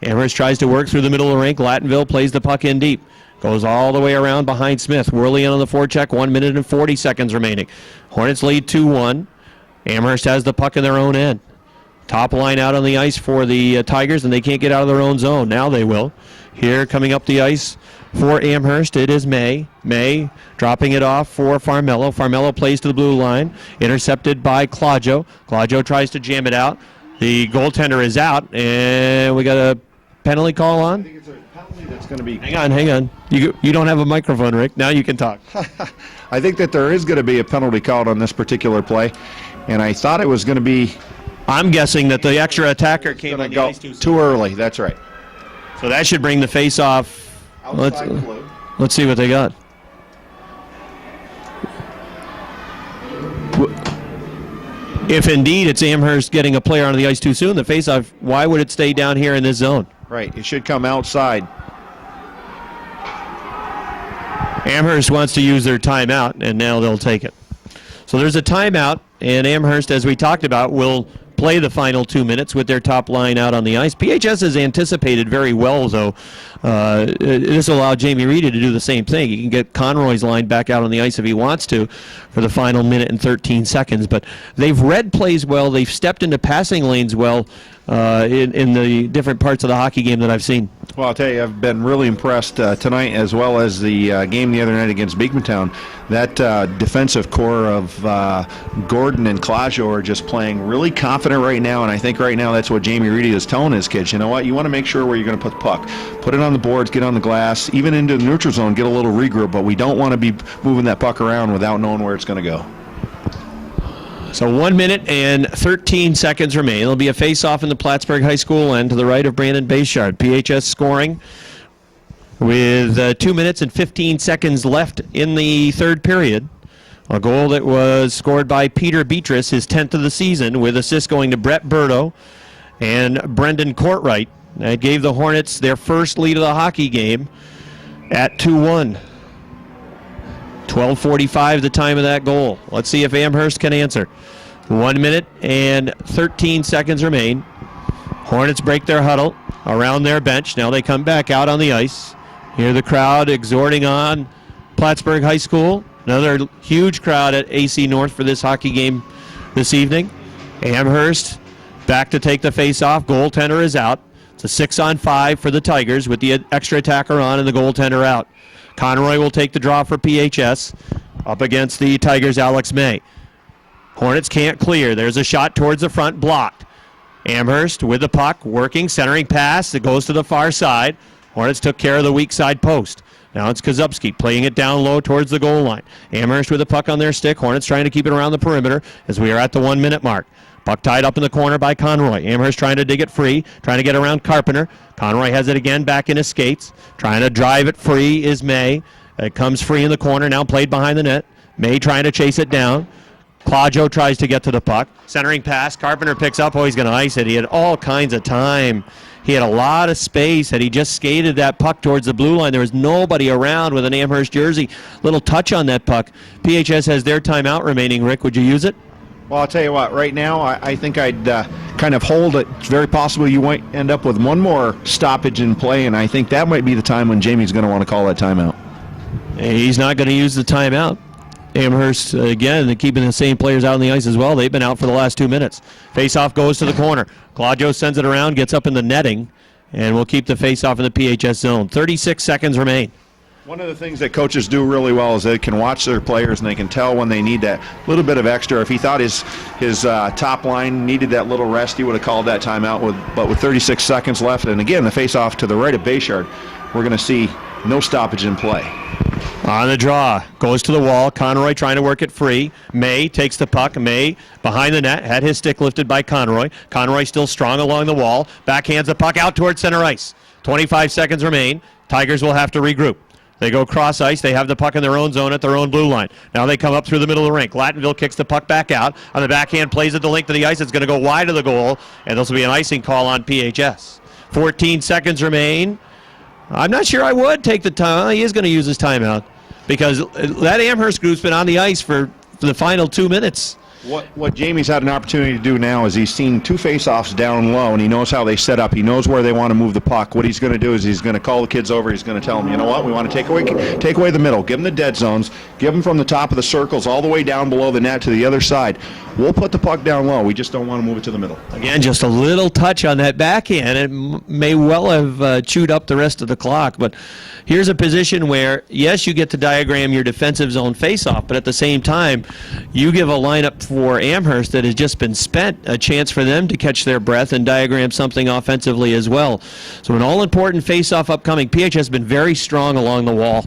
Amherst tries to work through the middle of the rink. Lattonville plays the puck in deep. Goes all the way around behind Smith. Worley in on the forecheck, 1 minute and 40 seconds remaining. Hornets lead 2-1. Amherst has the puck in their own end. Top line out on the ice for the Tigers, and they can't get out of their own zone. Now they will. Here coming up the ice for Amherst, it is May. May dropping it off for Farmello. Farmello plays to the blue line. Intercepted by Claudio. Claudio tries to jam it out. The goaltender is out, and we got a penalty call on. I think it's a penalty that's going to be... Hang on. You don't have a microphone, Rick. Now you can talk. I think that there is going to be a penalty called on this particular play, and I thought it was going to be... I'm guessing that the extra attacker came on the ice too early. That's right. So that should bring the face-off. Let's see what they got. If indeed it's Amherst getting a player onto the ice too soon, the face-off, why would it stay down here in this zone? Right. It should come outside. Amherst wants to use their timeout, and now they'll take it. So there's a timeout, and Amherst, as we talked about, will play the final 2 minutes with their top line out on the ice. PHS has anticipated very well, though. This will allow Jamie Reedy to do the same thing. He can get Conroy's line back out on the ice if he wants to for the final minute and 13 seconds. But they've read plays well. They've stepped into passing lanes well in the different parts of the hockey game that I've seen. Well, I'll tell you, I've been really impressed tonight, as well as the game the other night against Beekmantown. That defensive core of Gordon and Claudio are just playing really confident right now, and I think right now that's what Jamie Reedy is telling his kids. You know what? You want to make sure where you're going to put the puck. Put it on the boards, get on the glass, even into the neutral zone, get a little regroup, but we don't want to be moving that puck around without knowing where it's going to go. So 1 minute and 13 seconds remain. There'll be a face-off in the Plattsburgh High School end to the right of Brandon Bayshard. PHS scoring with 2 minutes and 15 seconds left in the third period. A goal that was scored by Peter Beatrice, his 10th of the season, with assists going to Brett Berto and Brendan Courtright. That gave the Hornets their first lead of the hockey game at 2-1. 12:45 the time of that goal. Let's see if Amherst can answer. 1 minute and 13 seconds remain. Hornets break their huddle around their bench. Now they come back out on the ice. Hear the crowd exhorting on Plattsburgh High School. Another huge crowd at AC North for this hockey game this evening. Amherst back to take the face-off. Goaltender is out. It's a 6-on-5 for the Tigers with the extra attacker on and the goaltender out. Conroy will take the draw for PHS up against the Tigers' Alex May. Hornets can't clear. There's a shot towards the front, blocked. Amherst with the puck, working, centering pass. It goes to the far side. Hornets took care of the weak side post. Now it's Kozubski playing it down low towards the goal line. Amherst with the puck on their stick. Hornets trying to keep it around the perimeter as we are at the 1 minute mark. Puck tied up in the corner by Conroy. Amherst trying to dig it free, trying to get around Carpenter. Conroy has it again back in his skates. Trying to drive it free is May. It comes free in the corner, now played behind the net. May trying to chase it down. Claudio tries to get to the puck. Centering pass. Carpenter picks up. Oh, he's going to ice it. He had all kinds of time. He had a lot of space. Had he just skated that puck towards the blue line, there was nobody around with an Amherst jersey. Little touch on that puck. PHS has their timeout remaining. Rick, would you use it? Well, I'll tell you what, right now I think I'd kind of hold it. It's very possible you might end up with one more stoppage in play, and I think that might be the time when Jamie's going to want to call that timeout. He's not going to use the timeout. Amherst, again, they're keeping the same players out on the ice as well. They've been out for the last 2 minutes. Face-off goes to the corner. Claudio sends it around, gets up in the netting, and we'll keep the face-off in the PHS zone. 36 seconds remain. One of the things that coaches do really well is they can watch their players and they can tell when they need that little bit of extra. If he thought his top line needed that little rest, he would have called that timeout. But with 36 seconds left, and again, the face-off to the right of Bayshard, we're going to see no stoppage in play. On the draw, goes to the wall. Conroy trying to work it free. May takes the puck. May behind the net, had his stick lifted by Conroy. Conroy still strong along the wall. Backhands the puck out towards center ice. 25 seconds remain. Tigers will have to regroup. They go cross ice. They have the puck in their own zone at their own blue line. Now they come up through the middle of the rink. Lattonville kicks the puck back out. On the backhand, plays at the length of the ice. It's going to go wide of the goal, and this will be an icing call on PHS. 14 seconds remain. I'm not sure I would take the time. He is going to use his timeout because that Amherst group's been on the ice for the final 2 minutes. What Jamie's had an opportunity to do now is he's seen two face-offs down low, and he knows how they set up. He knows where they want to move the puck. What he's going to do is he's going to call the kids over. He's going to tell them, you know what, we want to take away the middle. Give them the dead zones. Give them from the top of the circles all the way down below the net to the other side. We'll put the puck down low. We just don't want to move it to the middle. Again, just a little touch on that backhand. It may well have chewed up the rest of the clock, but here's a position where, yes, you get to diagram your defensive zone face-off, but at the same time, you give a lineup for Amherst that has just been spent, a chance for them to catch their breath and diagram something offensively as well. So an all-important face-off upcoming. PH has been very strong along the wall.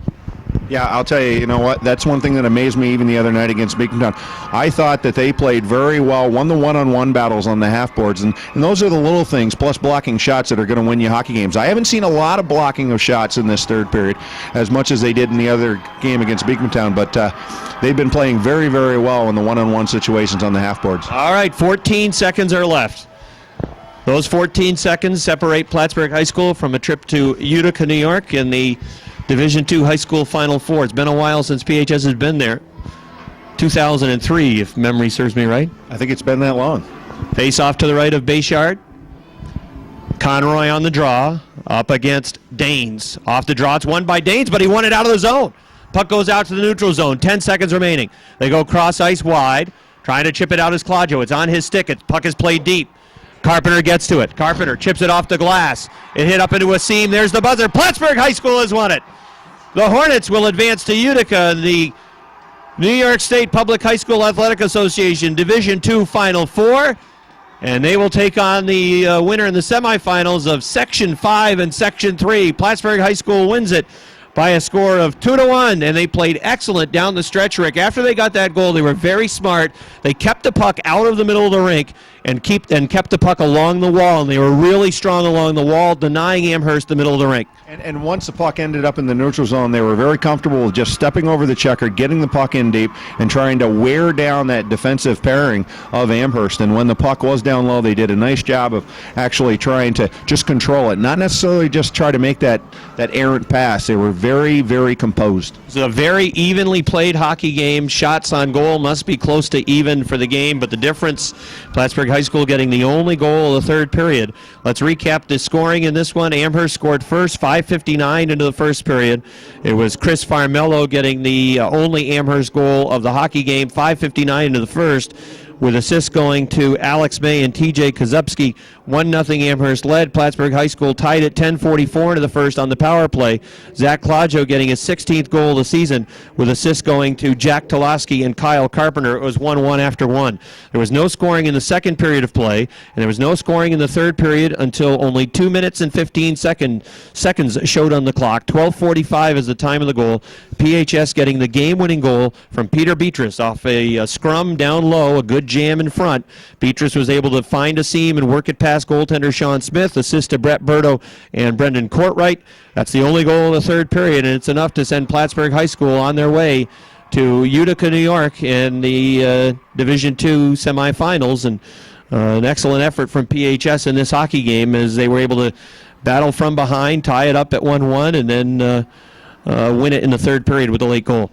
Yeah, I'll tell you, you know what? That's one thing that amazed me even the other night against Beacontown. I thought that they played very well, won the one-on-one battles on the half-boards, and those are the little things, plus blocking shots, that are going to win you hockey games. I haven't seen a lot of blocking of shots in this third period, as much as they did in the other game against Beacontown, but they've been playing very, very well in the one-on-one situations on the half-boards. All right, 14 seconds are left. Those 14 seconds separate Plattsburgh High School from a trip to Utica, New York in the Division II High School Final Four. It's been a while since PHS has been there. 2003, if memory serves me right. I think it's been that long. Face off to the right of Bayshard. Conroy on the draw, up against Danes. Off the draw, it's won by Danes, but he won it out of the zone. Puck goes out to the neutral zone, 10 seconds remaining. They go cross ice wide, trying to chip it out as Claudio. It's on his stick, puck is played deep. Carpenter gets to it. Carpenter chips it off the glass. It hit up into a seam. There's the buzzer. Plattsburgh High School has won it. The Hornets will advance to Utica in the New York State Public High School Athletic Association Division II Final Four. And they will take on the winner in the semifinals of Section 5 and Section 3. Plattsburgh High School wins it by a score of 2-1, and they played excellent down the stretch, Rick. After they got that goal, they were very smart. They kept the puck out of the middle of the rink, and kept the puck along the wall, and they were really strong along the wall, denying Amherst the middle of the rink. And once the puck ended up in the neutral zone, they were very comfortable with just stepping over the checker, getting the puck in deep, and trying to wear down that defensive pairing of Amherst. And when the puck was down low, they did a nice job of actually trying to just control it, not necessarily just try to make that errant pass. They were very, very composed. It's a very evenly played hockey game. Shots on goal must be close to even for the game, but the difference, Plattsburgh High School getting the only goal of the third period. Let's recap the scoring in this one. Amherst scored first, 5:59 into the first period. It was Chris Farmello getting the only Amherst goal of the hockey game, 5:59 into the first, with assists going to Alex May and TJ Kozubski. 1-0 Amherst led. Plattsburgh High School tied at 10:44 into the first on the power play. Zach Claudio getting his 16th goal of the season, with assists going to Jack Toloski and Kyle Carpenter. It was 1-1 after one. There was no scoring in the second period of play, and there was no scoring in the third period until only 2 minutes and 15 seconds showed on the clock. 12:45 is the time of the goal. PHS getting the game-winning goal from Peter Beatrice off a scrum down low, a good jam in front. Beatrice was able to find a seam and work it past goaltender Sean Smith, assist to Brett Berto and Brendan Courtwright. That's the only goal of the third period, and it's enough to send Plattsburgh High School on their way to Utica, New York in the Division II semifinals. And an excellent effort from PHS in this hockey game, as they were able to battle from behind, tie it up at 1-1, and then win it in the third period with a late goal.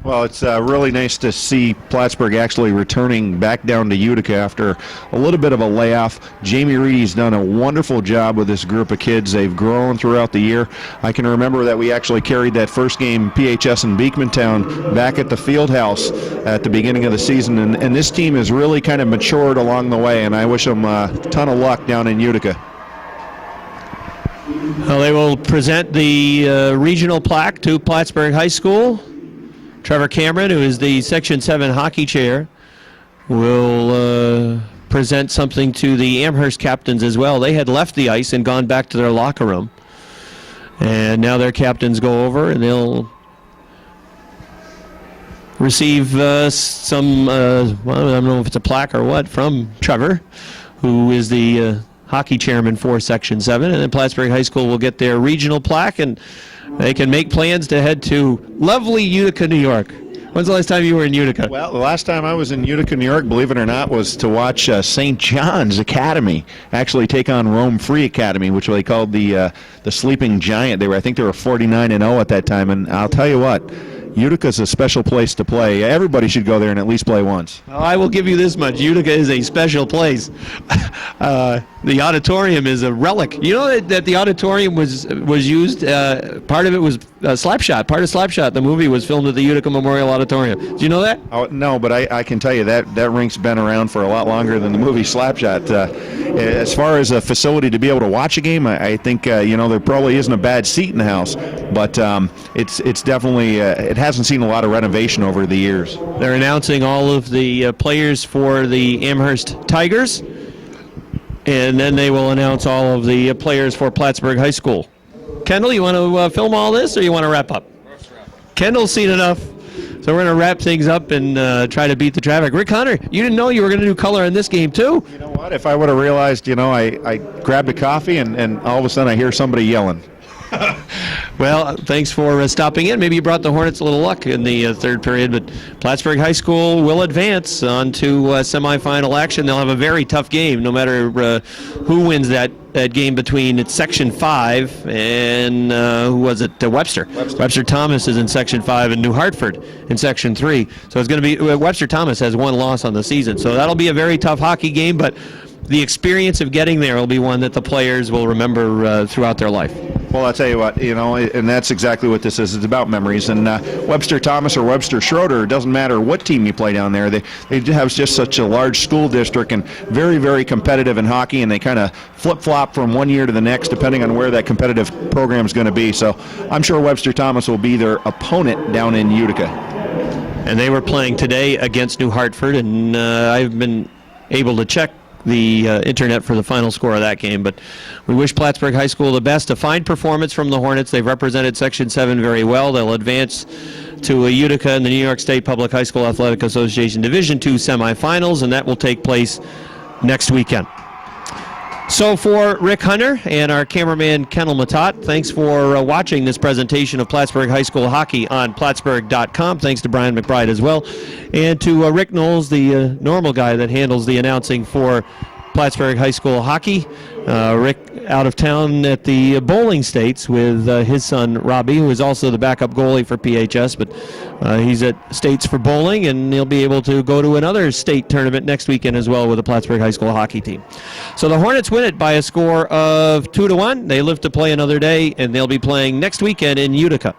Well, it's really nice to see Plattsburgh actually returning back down to Utica after a little bit of a layoff. Jamie Reedy's done a wonderful job with this group of kids. They've grown throughout the year. I can remember that we actually carried that first game, PHS and Beekmantown, back at the field house at the beginning of the season. And this team has really kind of matured along the way, and I wish them a ton of luck down in Utica. Well, they will present the regional plaque to Plattsburgh High School. Trevor Cameron, who is the Section 7 hockey chair, will present something to the Amherst captains as well. They had left the ice and gone back to their locker room. And now their captains go over and they'll receive some, well, I don't know if it's a plaque or what, from Trevor, who is the hockey chairman for Section 7. And then Plattsburgh High School will get their regional plaque, and they can make plans to head to lovely Utica, New York. When's the last time you were in Utica? Well, the last time I was in Utica, New York, believe it or not, was to watch St. John's Academy actually take on Rome Free Academy, which they called the Sleeping Giant. I think they were 49-0 at that time, and I'll tell you what, Utica's a special place to play. Everybody should go there and at least play once. Well, I will give you this much. Utica is a special place. The auditorium is a relic. You know that the auditorium was used, part of it was Slapshot. Part of Slapshot, the movie, was filmed at the Utica Memorial Auditorium. Do you know that? Oh, no, but I can tell you that rink's been around for a lot longer than the movie Slapshot. As far as a facility to be able to watch a game, I think there probably isn't a bad seat in the house, but it's definitely it hasn't seen a lot of renovation over the years. They're announcing all of the players for the Amherst Tigers, and then they will announce all of the players for Plattsburgh High School. Kendall, you want to film all this, or you want to wrap up? Kendall's seen enough, so we're going to wrap things up and try to beat the traffic. Rick Hunter, you didn't know you were going to do color in this game, too? You know what? If I would have realized, I grabbed a coffee and all of a sudden I hear somebody yelling. Well, thanks for stopping in. Maybe you brought the Hornets a little luck in the third period, but Plattsburgh High School will advance on to semifinal action. They'll have a very tough game, no matter who wins that game between Section 5 and who was it? Webster. Webster Thomas is in Section 5 and New Hartford in Section 3. So it's going to be Webster Thomas has one loss on the season. So that'll be a very tough hockey game, but the experience of getting there will be one that the players will remember throughout their life. Well, I'll tell you what, and that's exactly what this is. It's about memories. And Webster Thomas or Webster Schroeder, it doesn't matter what team you play down there. They have just such a large school district and very, very competitive in hockey, and they kind of flip-flop from one year to the next depending on where that competitive program is going to be. So I'm sure Webster Thomas will be their opponent down in Utica. And they were playing today against New Hartford, and I've been able to check the internet for the final score of that game, but we wish Plattsburgh High School the best. A fine performance from the Hornets. They've represented Section 7 very well. They'll advance to Utica in the New York State Public High School Athletic Association Division II semifinals, and that will take place next weekend. So for Rick Hunter and our cameraman Kendall Matat, thanks for watching this presentation of Plattsburgh High School hockey on Plattsburgh.com. Thanks to Brian McBride as well. And to Rick Knowles, the normal guy that handles the announcing for Plattsburgh High School hockey. Rick out of town at the bowling states with his son Robbie, who is also the backup goalie for PHS, but he's at states for bowling, and he'll be able to go to another state tournament next weekend as well with the Plattsburgh High School hockey team. So the Hornets win it by a score of 2-1. They live to play another day, and they'll be playing next weekend in Utica.